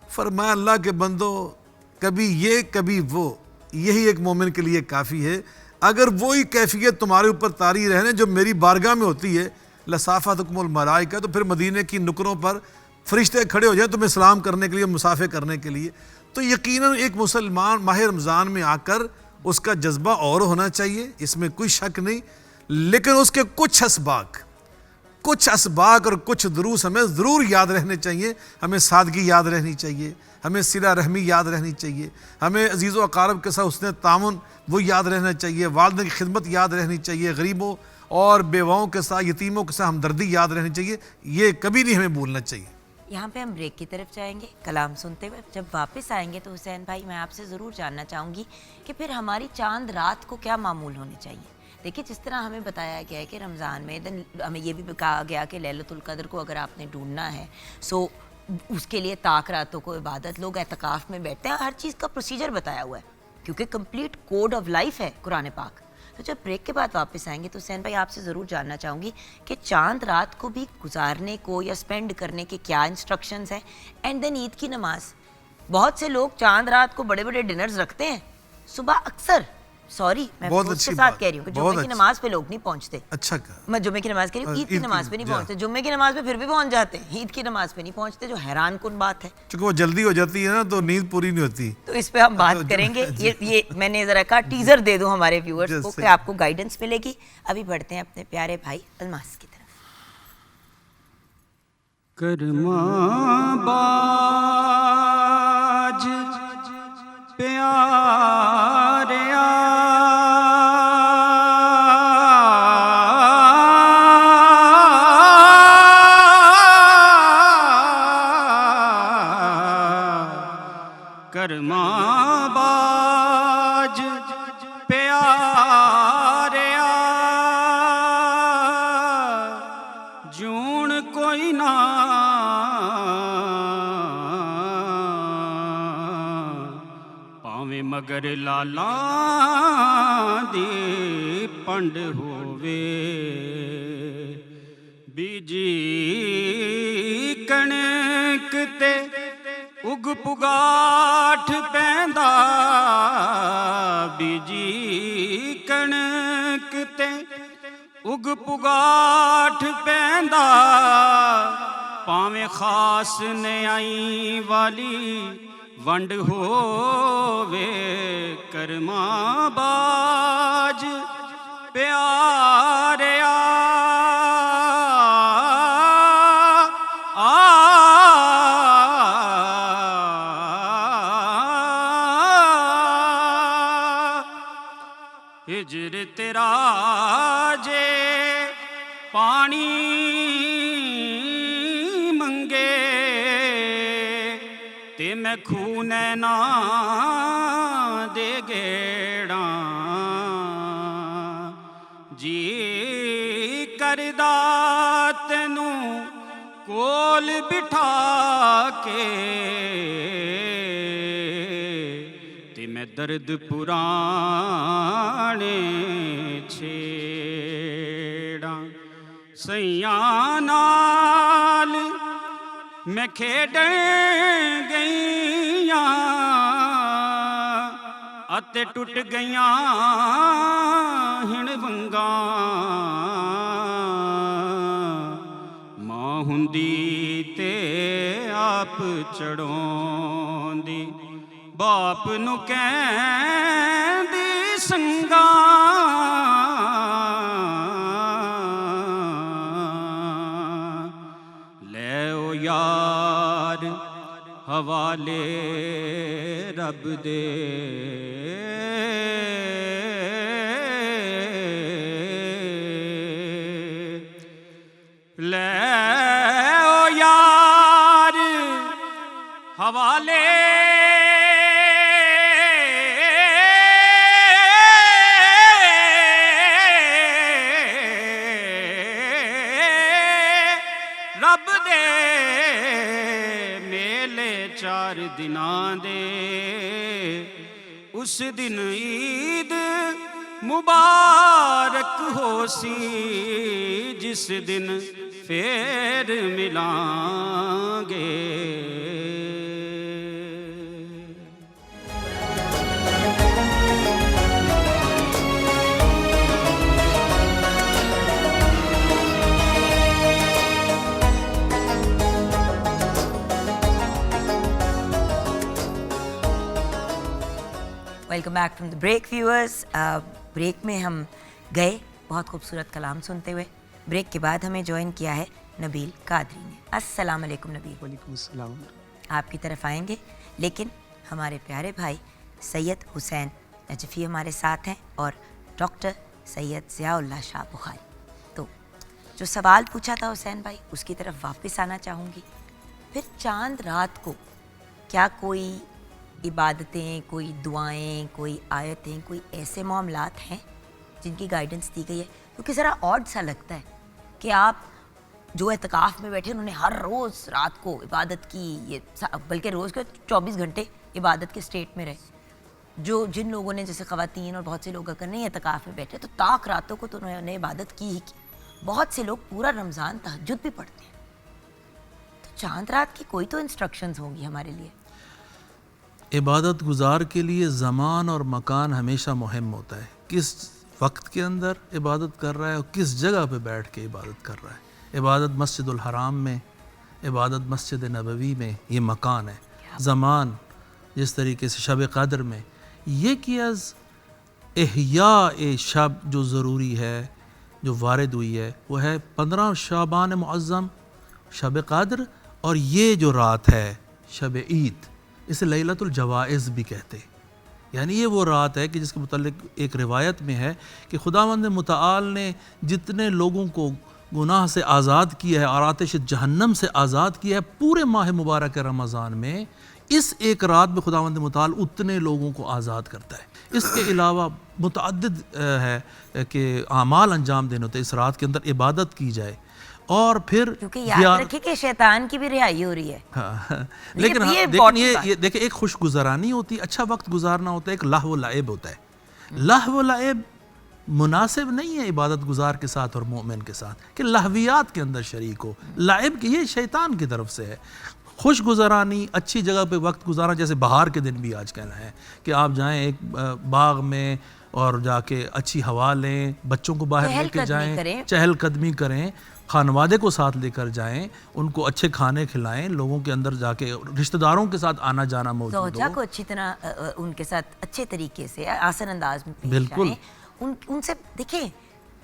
फरमाया अल्लाह के बंदो, कभी ये कभी वो, यही एक मोमिन के लिए काफ़ी है। अगर वही कैफियत तुम्हारे ऊपर तारी रहने जो मेरी बारगाह में होती है, लसाफ़तुकुमुल मलाइका, तो फिर मदीने की नुकरों पर फरिश्ते खड़े हो जाए तुम्हें सलाम करने के लिए, मुसाफे करने के लिए। तो यकीनन एक मुसलमान माह रमज़ान में आकर उसका जज्बा और होना चाहिए, इसमें कोई शक नहीं। लेकिन उसके कुछ असबाक और कुछ दुरूस हमें ज़रूर याद रहने चाहिए। हमें सादगी याद रहनी चाहिए, हमें सिला रहमी याद रहनी चाहिए, हमें अजीज़ व अक़ारब के साथ उसने तामुन वो याद रहना चाहिए, वालिदैन की खिदमत याद रहनी चाहिए, गरीबों और बेवाओं के साथ, यतीमों के साथ हमदर्दी याद रहनी चाहिए। ये कभी नहीं हमें भूलना चाहिए। यहाँ पे हम ब्रेक की तरफ जाएंगे कलाम सुनते हुए। जब वापस आएंगे तो हुसैन भाई मैं आपसे ज़रूर जानना चाहूँगी कि फिर हमारी चांद रात को क्या मामूल होने चाहिए। देखिए जिस तरह हमें बताया गया है कि रमज़ान में दिन हमें ये भी कहा गया कि लैलतुल क़द्र को अगर आपने ढूंढना है सो उसके लिए ताक रातों को इबादत, लोग एतकाफ़ में बैठते हैं, हर चीज़ का प्रोसीजर बताया हुआ है क्योंकि कंप्लीट कोड ऑफ लाइफ है कुरान पाक। तो जब ब्रेक के बाद वापस आएंगे तो हुसैन भाई आपसे ज़रूर जानना चाहूँगी कि चांद रात को भी गुजारने को या स्पेंड करने के क्या इंस्ट्रक्शंस हैं। एंड देन ईद की नमाज, बहुत से लोग चांद रात को बड़े बड़े डिनर्स रखते हैं सुबह अक्सर, सॉरी मैं बहुत अफसोस अच्छी के साथ बात, कह रही हूँ कि बहुत जुम्मे की अच्छी। नमाज पे लोग नहीं पहुँचते। अच्छा कहा। मैं जुम्मे की नमाज कह रही हूँ, ईद की ईद की, नमाज पे नहीं जा। पहुँचते, जुम्मे की नमाज पे फिर भी पहुँच जाते हैं, ईद की नमाज पे नहीं पहुँचते, जो हैरान कुन बात है। चूंकि वो जल्दी हो जाती है ना तो नींद पूरी नहीं होती। तो इस पे हम तो बात जो- करेंगे। जी। ये मैंने जरा कहा टीजर दे दूं हमारे व्यूअर्स जी, को कि सही। आपको गाइडेंस मिलेगी। अभी बढ़ते हैं अपने प्यारे भाई अलमास की तरफ। करमाबाज प्यारिया करमाबाज प्यारिया जून कोई ना भावें मगर लाला दी पंड होवे बीजी कणक ते उग पुगाठ पैंदा बीजी कणक ते उग पुगाठ पैंदा भावें खास न्याई वाली वंड होवे करमाबाज प्यारिया हिजर तेरा जे पानी मंगे ते मैं खूने ना दे गेड़ा जी करदा तेनू कोल बिठा के ते मैं दर्द पुराने छेड़ा सैयां नाल मैं खेडण गईयां अते टुट गईयां हिण वंगा मां हुंदी ते आप चढ़ोंदी बाप नु कहंदी संगा ले ओ यार हवाले रब दे ले ओ यार हवाले रब दे मेले चार दिनां दे उस दिन ईद मुबारक होसी जिस दिन फेर मिलांगे welcome back from the break viewers. Break में हम गए बहुत खूबसूरत कलाम सुनते हुए। ब्रेक के बाद हमें ज्वाइन किया है नबील कादरी ने। अस्सलाम वालेकुम नबील। वालेकुम अस्सलाम। आपकी तरफ आएंगे लेकिन हमारे प्यारे भाई सैयद हुसैन नजफ़ी हमारे साथ हैं और डॉक्टर सैयद ज़ियाउल्लाह शाह बुखारी। तो जो सवाल पूछा था हुसैन भाई उसकी तरफ वापस आना चाहूँगी। फिर चांद रात को क्या कोई इबादतें, कोई दुआएं, कोई आयतें, कोई ऐसे मामलात हैं जिनकी गाइडेंस दी गई है, क्योंकि ज़रा ऑड सा लगता है कि आप जो एतकाफ़ में बैठे उन्होंने हर रोज़ रात को इबादत की, ये बल्कि रोज़ के 24 घंटे इबादत के स्टेट में रहे। जो जिन लोगों ने, जैसे ख़वातीन और बहुत से लोग अगर नहीं एतकाफ़ में बैठे तो ताक रातों को तो उन्होंने इबादत की ही की। बहुत से लोग पूरा रमज़ान तहज्जुद भी पढ़ते हैं। तो चांद रात की कोई तो इंस्ट्रक्शंस होंगी हमारे लिए। इबादत गुजार के लिए ज़मान और मकान हमेशा मुहिम होता है, किस वक्त के अंदर इबादत कर रहा है और किस जगह पे बैठ के इबादत कर रहा है। इबादत मस्जिदुल हराम में, इबादत मस्जिद नबवी में, ये मकान है। ज़मान जिस तरीके से शब क़द्र में, ये कि अज़ इहया ए शब जो ज़रूरी है, जो वारिद हुई है, वो है 15 शाबान मुअज़्ज़म शब क़द्र, और ये जो रात है शब ईद, इसे लैलतुल जवाइज़ भी कहते हैं। यानी ये वो रात है कि जिसके मुतालिक एक रिवायत में है कि खुदावंद मुतआल ने जितने लोगों को गुनाह से आज़ाद किया है और आतिश जहन्नम से आज़ाद किया है पूरे माह मुबारक रमज़ान में, इस एक रात में खुदावंद मुतआल उतने लोगों को आज़ाद करता है। इसके अलावा मुतअद्दिद है कि आमाल अंजाम देने होते, इस रात के अंदर इबादत की जाए। और फिर क्योंकि याद रखिए कि शैतान की भी रिहाई हो रही है। हाँ, लेकिन ये देखिए, एक खुश गुजारानी होती है, अच्छा वक्त गुजारना होता है, एक लहव लाइब होता है। लहव लाइब मुनासिब नहीं है इबादत गुजार के साथ और मोमिन के साथ कि लहवियात के अंदर शरीक हो। लाइब की ये शैतान की तरफ से है। खुश गुजारानी, अच्छी जगह पे वक्त गुजारना, जैसे बाहर के दिन भी आज कहना है कि आप जाएं एक बाग में और जाके अच्छी हवा लें, बच्चों को बाहर लेके जाएं, चहलकदमी करें, खानवादे को साथ लेकर जाएं, उनको अच्छे खाने खिलाएं, लोगों के अंदर जाके रिश्तेदारों के साथ आना जाना मौजूद हो, ज़ौजा को अच्छी तरह उनके साथ अच्छे तरीके से आसान अंदाज में पेश बिल्कुल आएं। उनसे देखिए,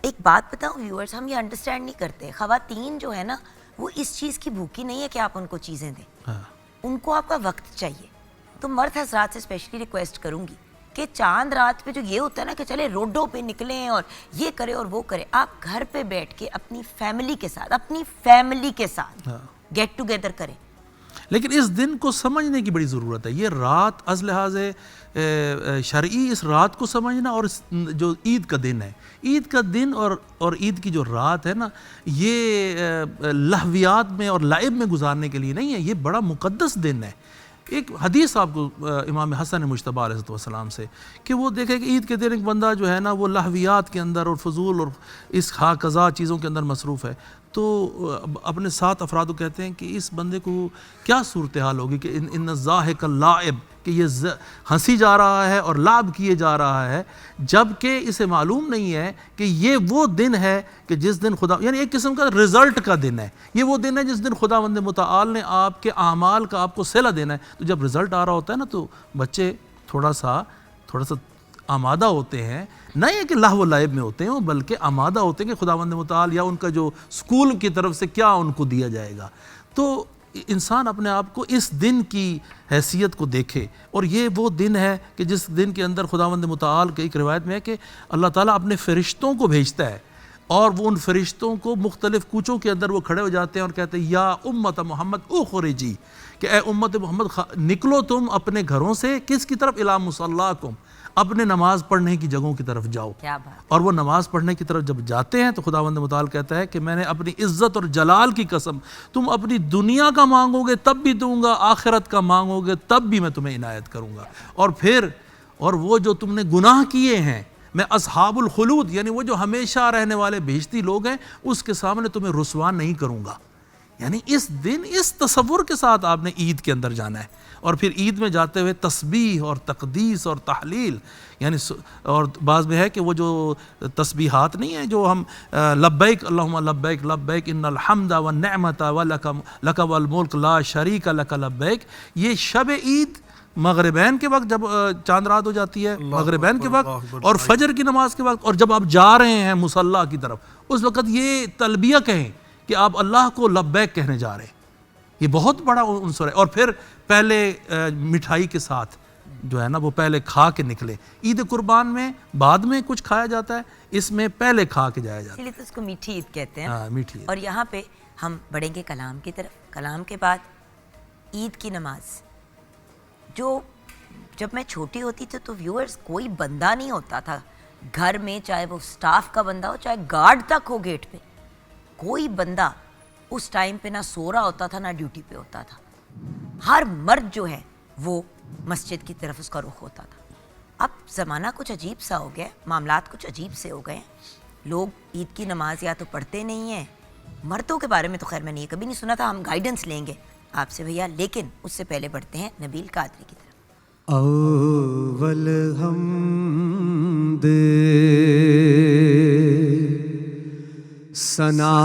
एक बात बताऊं व्यूअर्स, हम ये अंडरस्टैंड नहीं करते, ख़वातीन जो है ना वो इस चीज़ की भूखी नहीं है कि आप उनको चीज़ें दें। हाँ। उनको आपका वक्त चाहिए। तो मर्द हज़रात से स्पेशली रिक्वेस्ट करूंगी कि चांद रात पे जो ये होता है ना कि चले रोडों पे निकलें और ये करें और वो करें, आप घर पे बैठ के अपनी फैमिली के साथ गेट टुगेदर करें। लेकिन इस दिन को समझने की बड़ी ज़रूरत है। ये रात अज़ लिहाज़ शरई इस रात को समझना, और जो ईद का दिन है, ईद का दिन और ईद की जो रात है ना, ये लहवियात में और लाइब में गुजारने के लिए नहीं है, ये बड़ा मुक़द्दस दिन है। एक हदीस आपको इमाम हसन मुज्तबा अलैहिस्सलाम से कि वो देखे कि ईद के दिन एक बंदा जो है ना वो लहवियात के अंदर और फजूल और इस खा कज़ा चीज़ों के अंदर मसरूफ़ है, तो अपने 7 अफराद को कहते हैं कि इस बंदे को क्या सूरत हाल होगी कि इन ज़ाहिक लाइब, कि ये हंसी जा रहा है और लाभ किए जा रहा है, जबकि इसे मालूम नहीं है कि ये वो दिन है कि जिस दिन खुदा, यानी एक किस्म का रिज़ल्ट का दिन है, ये वो दिन है जिस दिन खुदावंद मुतआल ने आपके आमाल का आपको सिला देना है। तो जब रिज़ल्ट आ रहा होता है ना, तो बच्चे थोड़ा सा आमादा होते हैं, नहीं है कि लाहव लाइब में होते हैं, बल्कि आमादा होते हैं कि खुदावंद मुतआल या उनका जो स्कूल की तरफ से क्या उनको दिया जाएगा। तो इंसान अपने आप को इस दिन की हैसियत को देखे, और ये वो दिन है कि जिस दिन के अंदर खुदावंद मुतआल की एक रिवायत में है कि अल्लाह ताला अपने फ़रिश्तों को भेजता है और वो उन फ़रिश्तों को मुख्तलिफ़ कूचों के अंदर वो खड़े हो जाते हैं और कहते हैं या उम्मत मोहम्मद उखरिजी, कि ए उम्मत मोहम्मद निकलो तुम अपने घरों से, किसकी तरफ, इला मुसल्लाकुम, अपने नमाज पढ़ने की जगहों की तरफ जाओ। क्या बात। और वो नमाज पढ़ने की तरफ जब जाते हैं तो खुदावंद मुतआल कहता है कि मैंने अपनी इज्जत और जलाल की कसम, तुम अपनी दुनिया का मांगोगे तब भी दूंगा, आखिरत का मांगोगे तब भी मैं तुम्हें इनायत करूंगा। और वो जो तुमने गुनाह किए हैं, मैं असहाबुल खुलूद, यानी वो जो हमेशा रहने वाले बेहश्ती लोग हैं, उसके सामने तुम्हें रुसवा नहीं करूंगा। यानी इस दिन इस तसव्वुर के साथ आपने ईद के अंदर जाना है। और फिर ईद में जाते हुए तस्बीह और तकदीस और तहलील, यानी और बाज़ में है कि वो जो तस्बीहात नहीं है जो हम लब्बैक अल्लाहुम्मा लब्बैक लब्बैक इन्नल हम्दा वन निअमता व लक वल मुल्क ला शरीका लक लब्बैक, ये शब ईद मगरिबैन के वक्त जब चांद रात हो जाती है, मगरिबैन के वक्त और फजर की नमाज के वक्त, और जब आप जा रहे हैं मुसल्ला की तरफ, उस वक्त ये तलबिया कहें कि आप अल्लाह को लब्बैक कहने जा रहे हैं। ये बहुत बड़ा उनसर है। और फिर पहले मिठाई के साथ जो है ना वो पहले खा के निकले। ईद कुर्बान में बाद में कुछ खाया जाता है, इसमें पहले खा के जाया जाता है, इसलिए तो इसको मीठी ईद कहते हैं। हाँ, मीठी ईद। और यहाँ पे हम बढ़ेंगे कलाम की तरफ। कलाम के बाद ईद की नमाज, जो जब मैं छोटी होती थी तो व्यूअर्स कोई बंदा नहीं होता था घर में, चाहे वो स्टाफ का बंदा हो, चाहे गार्ड तक हो गेट पे, कोई बंदा उस टाइम पे ना सो रहा होता था ना ड्यूटी पे होता था। हर मर्द जो है वो मस्जिद की तरफ उसका रुख होता था। अब ज़माना कुछ अजीब सा हो गया, मामलात कुछ अजीब से हो गए। लोग ईद की नमाज या तो पढ़ते नहीं हैं। मर्दों के बारे में तो खैर मैंने ये कभी नहीं सुना था, हम गाइडेंस लेंगे आपसे भैया, लेकिन उससे पहले बढ़ते हैं नबील कादरी की तरफ। अव्वल हमद सना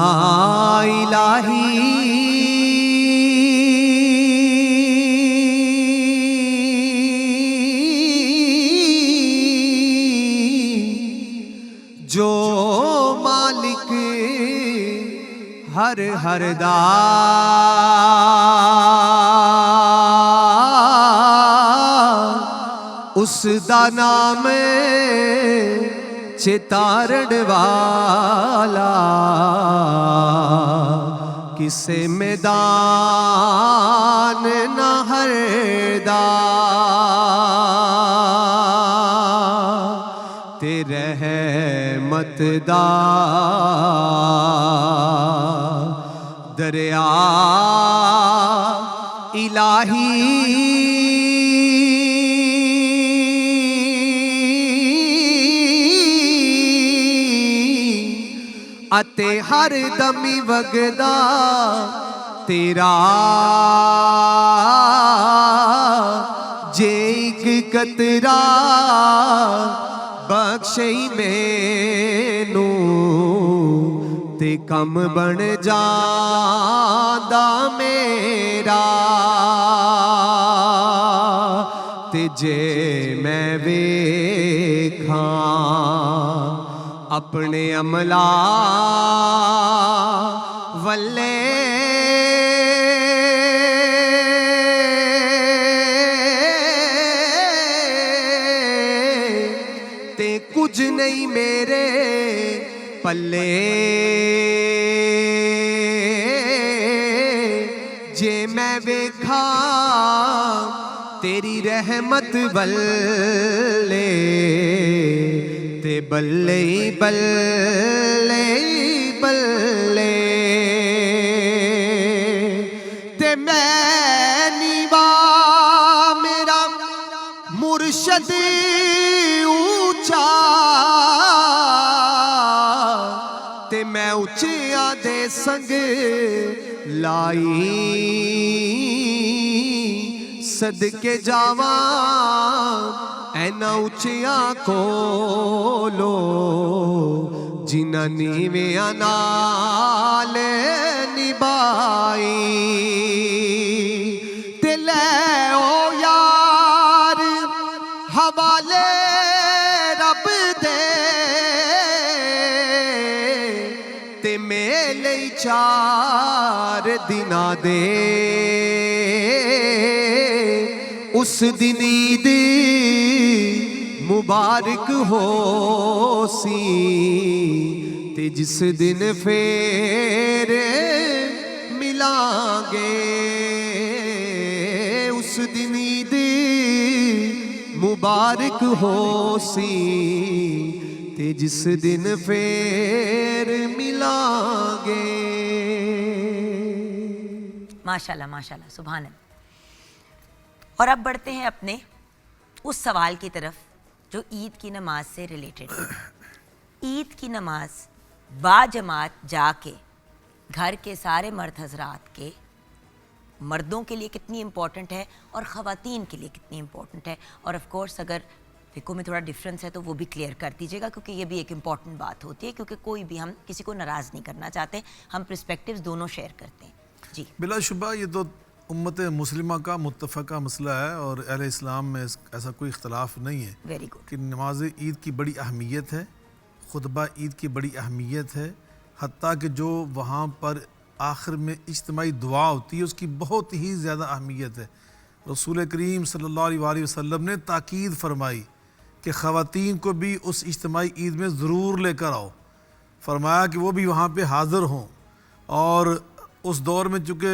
इलाही जो मालिक हर हरदा उस दा नाम चितारण वाला किसे मैदान न हरदा ते रहमत दा दरिया इलाही अते हर दमी वगदा तेरा जे एक कतरा बख्शे मैनू ते कम बन जांदा मेरा ते जे मैं वेखां अपने अमला वल्ले ते कुछ नहीं मेरे पल्ले जे मैं वेखा तेरी रहमत वल्ले ते बल्ले बल्ले बल्ले ते मैं नीवा मेरा मुर्शद ऊंचा ते मैं उचिया दे संग लाई सदके जावा ऐना उचिया कोलो जिन्ना नीविया नाल निभाई ते लै ओ यार हवाले रब दे ते मेले 4 दिना दे उस दिन ईद मुबारक हो सी ते जिस दिन फेर मिलांगे उस दिन ईद मुबारक हो सी ते जिस दिन फेर मिलांगे। माशाल्लाह माशाल्लाह, सुभान अल्लाह। और अब बढ़ते हैं अपने उस सवाल की तरफ जो ईद की नमाज से रिलेटेड है। ईद की नमाज बाजमात जाके घर के सारे मर्द हजरात के, मर्दों के लिए कितनी इम्पॉर्टेंट है और ख़वातीन के लिए कितनी इम्पॉर्टेंट है, और ऑफ कोर्स अगर फ़िक़्ह में थोड़ा डिफरेंस है तो वो भी क्लियर कर दीजिएगा, क्योंकि ये भी एक इम्पॉर्टेंट बात होती है, क्योंकि कोई भी हम किसी को नाराज़ नहीं करना चाहते, हम पर्सपेक्टिव्स दोनों शेयर करते हैं। जी बिलाशुबा ये तो उम्मत मुस्लिमा का मुत्तफ़क़ा मसला है और अहले इस्लाम में ऐसा कोई इख्तलाफ नहीं है। Very good. कि नमाज ईद की बड़ी अहमियत है, खुतबा ईद की बड़ी अहमियत है, हत्ता कि जो वहाँ पर आखिर में इज्तिमाई दुआ होती है उसकी बहुत ही ज़्यादा अहमियत है। रसूल करीम सल्लल्लाहु अलैहि वसल्लम ने ताकीद फरमाई कि ख़वातीन को भी उस इज्तिमाई ईद में ज़रूर लेकर आओ। फरमाया कि वो भी वहाँ पे हाज़िर हों। और उस दौर में चूँकि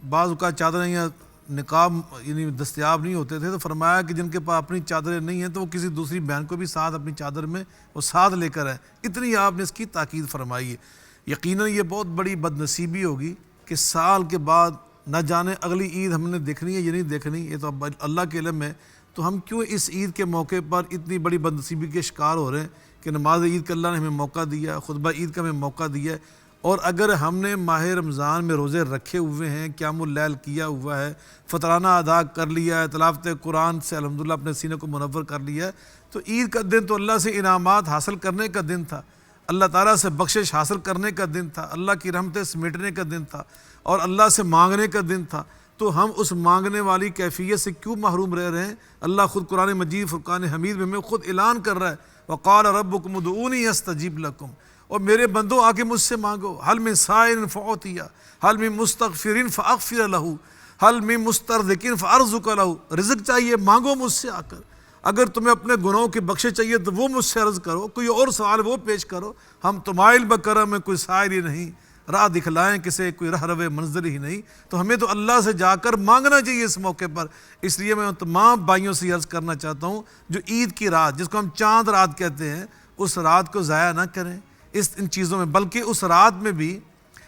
बाज़ का चादरें या निकाब यानी दस्तयाब नहीं होते थे, तो फरमाया कि जिनके पास अपनी चादरें नहीं हैं तो वो किसी दूसरी बहन को भी साथ अपनी चादर में वो साथ लेकर आए। इतनी आपने इसकी ताकीद फरमाई है। यकीनन ये बहुत बड़ी बदनसीबी होगी कि साल के बाद न जाने अगली ईद हमने देखनी है या नहीं देखनी, ये तो अब अल्लाह के इल्म है। तो हम क्यों इस ईद के मौके पर इतनी बड़ी बदनसीबी के शिकार हो रहे हैं कि नमाज ईद का अल्लाह ने हमें मौका दिया, खुतबा ईद का हमें मौका दिया है, और अगर हमने माह रमज़ान में रोज़े रखे हुए हैं, क़यामुल लैल किया हुआ है, फ़तराना अदा कर लिया है, तिलावत कुरान से अल्हम्दुलिल्लाह अपने सीने को मुनव्वर कर लिया है, तो ईद का दिन तो अल्लाह से इनामात हासिल करने का दिन था, अल्लाह ताला से बख्शिश हासिल करने का दिन था, अल्लाह की रहमतें समेटने का दिन था और अल्लाह से मांगने का दिन था। तो हम उस मांगने वाली कैफियत से क्यों महरूम रह रहे हैं? अल्लाह ख़ुद कुरान मजीद फ़ुरक़ान हमीद में हमें ख़ुद ऐलान कर रहा है, वक़ाल रब्बुकुम उदऊनी अस्तजीब लकुम, और मेरे बंदो आके मुझसे मांगो, हल मिन साइलिन फ़अतिया, हल मिन मुस्तग़फ़िरिन फ़अग़फ़िर लहू, हल मिन मुस्तरज़िक़िन फ़अरज़ुक़ लहू। रिज़्क़ चाहिए मांगो मुझसे आकर, अगर तुम्हें अपने गुनाहों की बख्शे चाहिए तो वो मुझसे अर्ज़ करो, कोई और सवाल वो पेश करो। हम तुमाइल बकरम में कोई साइल ही नहीं, राह दिखलाएं किसे कोई रह रवे मंजिल ही नहीं। तो हमें तो अल्लाह से जाकर मांगना चाहिए इस मौके पर। इसलिए मैं उन तमाम भाइयों से अर्ज़ करना चाहता हूँ जो ईद की रात, जिसको हम चांद रात कहते हैं, उस रात को ज़ाया ना करें इन चीज़ों में, बल्कि उस रात में भी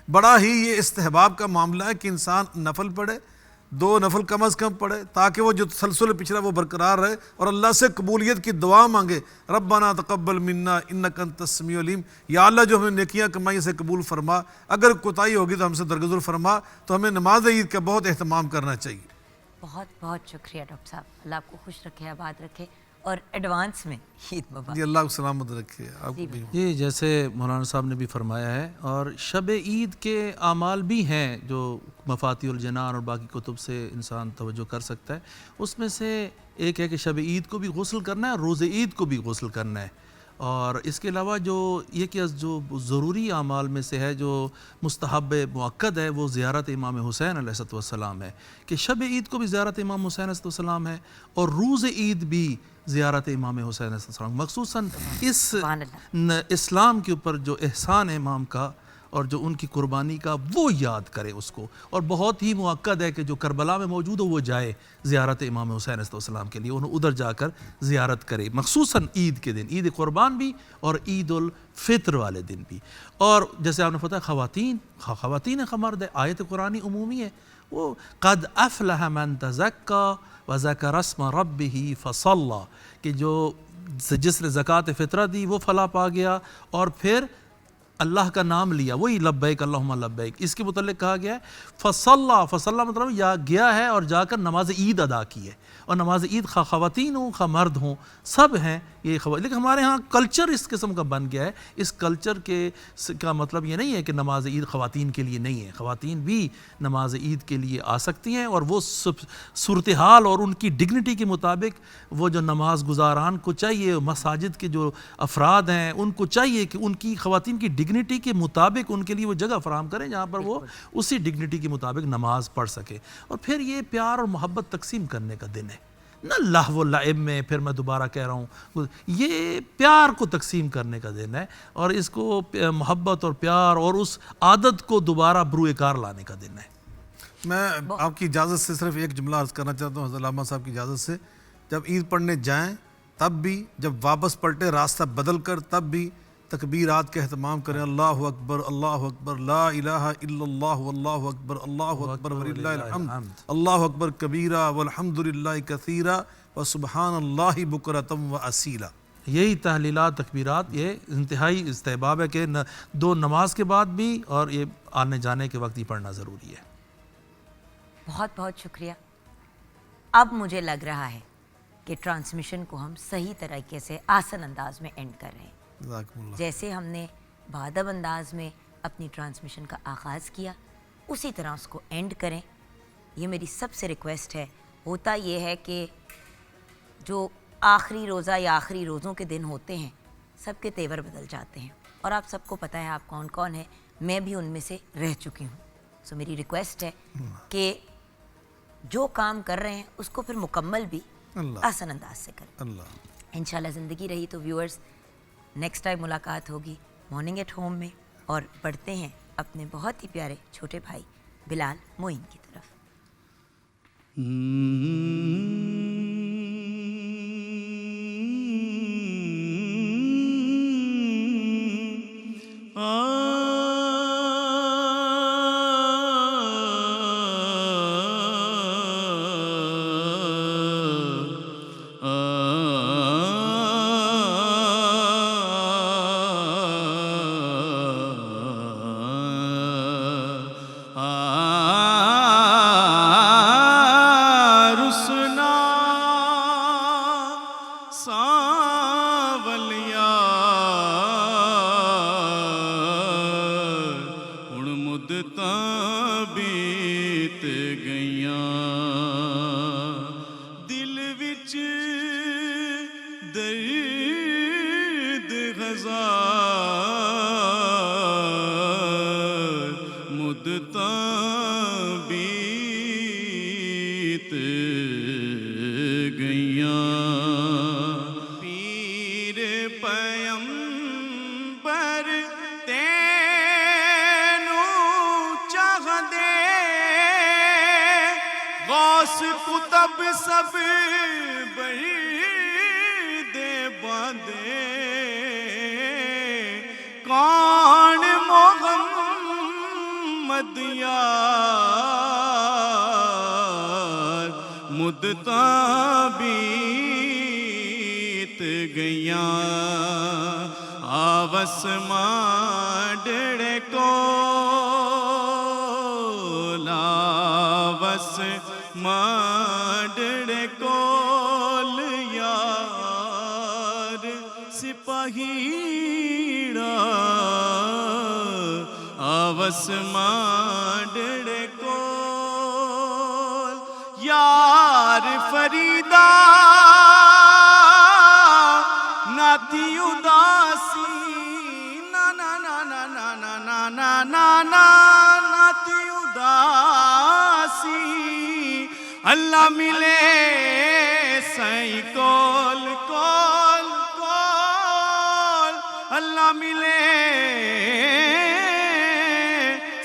बड़ा ही ये इस्तेहबाब का मामला है कि इंसान नफल पढ़े, 2 नफल कम अज़ कम पढ़े, ताकि वो जो तसलसल पिछड़ा वो बरकरार रहे और अल्लाह से कबूलियत की दुआ मांगे, रब्बना तक़ब्बल मिन्ना इन्नका अंतस समीउल अलीम। या अल्लाह जो हमें नेकियां कमाई से कबूल फरमा, अगर कोताही होगी तो हमसे दरगुज़र फरमा। तो हमें नमाज ईद का बहुत अहतमाम करना चाहिए। बहुत बहुत शुक्रिया डॉक्टर साहब, अल्लाह आपको खुश रखे, आबाद रखे और एडवांस में ईद मुबारक। जी अल्लाह को सलामत रखे आपको भी। ये जैसे मौलाना साहब ने भी फरमाया है, और शब ईद के आमाल भी हैं जो मफातिहुल जनान और बाकी कुतुब से इंसान तवज्जो कर सकता है। उसमें से एक है कि शब ईद को भी गुस्ल करना है और रोज़े ईद को भी गुस्ल करना है। और इसके अलावा जो ये कि जो ज़रूरी आमाल में से है, जो मुस्तहब मुअक्कद है, वो ज़ियारत इमाम हुसैन अलैहिस्सलाम है, कि शब ईद को भी ज़ियारत इमाम हुसैन अलैहिस्सलाम है और रोज़ ईद भी ज़ियारत इमाम हुसैन अलैहिस्सलाम। मखसूसन इस इस्लाम के ऊपर जो एहसान है इमाम का और जो उनकी कुर्बानी का, वो याद करे उसको। और बहुत ही मुअक्कद है कि जो करबला में मौजूद हो वो जाए ज़ियारत इमाम हुसैन अलैहिस्सलाम के लिए, उन्हें उधर जाकर ज़ियारत करे, मखसूसन ईद के दिन, ईद कुर्बान भी और ईद उल फ़ित्र वाले दिन भी। और जैसे आपने पता ख़वातीन का मर्द है, आयत कुरानी उमूमी है, वो क़द अफ़लह मन तज़क्का व ज़करा अस्म रब्बिही फ़सल्ला, कि जो जिसने ज़कात फ़ितरा दी वो फला पा गया और फिर अल्लाह का नाम लिया, वही लब्बैक अल्लाहुम्मा लब्बैक। इसके मुतल्लिक़ कहा गया है फ़सल्ला मतलब या गया है और जाकर नमाज ईद अदा की है। और नमाज ईद खा ख़वातीन हों खा मर्द हों, सब हैं ये लेकिन हमारे यहाँ कल्चर इस किस्म का बन गया है। इस कल्चर का मतलब ये नहीं है कि नमाज ईद ख़वातीन के लिए नहीं है, ख़वातीन भी नमाज ईद के लिए आ सकती हैं और वो सूरत हाल और उनकी डिग्निटी के मुताबिक वो जो नमाज गुजारान को चाहिए, मसाजिद के जो अफराद हैं उनको चाहिए कि उनकी ख़वातीन की डिग्निटी के मुताबिक उनके लिए वो जगह फराहम करें जहाँ पर वो उसी डिग्निटी के मुताबिक नमाज पढ़ सके। और फिर ये प्यार और मोहब्बत तकसीम करने का दिन है, न लहव लाइब में, फिर मैं दोबारा कह रहा हूँ, ये प्यार को तकसीम करने का दिन है और इसको मोहब्बत और प्यार और उस आदत को दोबारा बरूएकार लाने का दिन है। मैं आपकी इजाज़त से सिर्फ एक जुमला अर्ज़ करना चाहता हूँ, हज़रत अल्लामा साहब की इजाज़त से। जब ईद पढ़ने जाएँ तब भी, जब वापस पलटे रास्ता बदल कर तब भी तकबीरात का एहतमाम करें। अल्लाहु अकबर, ला इलाहा इल्लल्लाह, अल्लाहु अकबर वलिल्लाहिल हम्द, अल्लाहु अकबर कबीरा वल्हम्दुलिल्लाहि कसीरा व सुब्हानल्लाहि बुकरतम व असीला। यही तहलीलात तकबीरात ये इंतहाई इस्तेहबाब है कि दो नमाज के बाद भी और ये आने जाने के वक्त ही पढ़ना ज़रूरी है। बहुत बहुत शुक्रिया। अब मुझे लग रहा है कि ट्रांसमिशन को हम सही तरीके से आसान अंदाज में एंड कर रहे हैं। जैसे हमने बादब अंदाज में अपनी ट्रांसमिशन का आगाज़ किया उसी तरह उसको एंड करें, ये मेरी सबसे रिक्वेस्ट है। होता ये है कि जो आखिरी रोज़ा या आखिरी रोज़ों के दिन होते हैं सबके तेवर बदल जाते हैं और आप सबको पता है आप कौन कौन है, मैं भी उनमें से रह चुकी हूँ। सो मेरी रिक्वेस्ट है कि जो काम कर रहे हैं उसको फिर मुकम्मल भी आसान अंदाज से करें। इंशाल्लाह ज़िंदगी रही तो व्यूअर्स नेक्स्ट टाइम मुलाकात होगी मॉर्निंग एट होम में। और बढ़ते हैं अपने बहुत ही प्यारे छोटे भाई बिलाल मोइन की तरफ। रुसना सांवलिया हुण मुद्दतां बीत गईयां दिल विच दर्द हजार मुद्दतां बीत गईयां पीर पयंबर तेनू चाहदे गौस कुतब सब दे बांदे कौन मोहम्मद यार मुद्दतां बीत गईयां आवस माडड़े को लावस माडड़े कोल यार सिपाहीड़ा आवस माडड़े कोल यार फरीदा नाती उदासी ना ना ना ना ना ना ना ना ना ना नाती उदासी अल्लाह मिले सई कोल कोल कोल अल्लाह मिले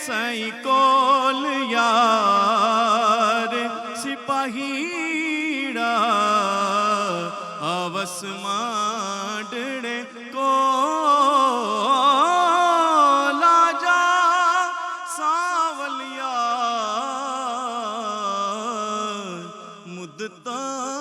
सई कोल यार सिपाहीड़ा आवस माडड़े को लाजा सांवलिया मुद्दतां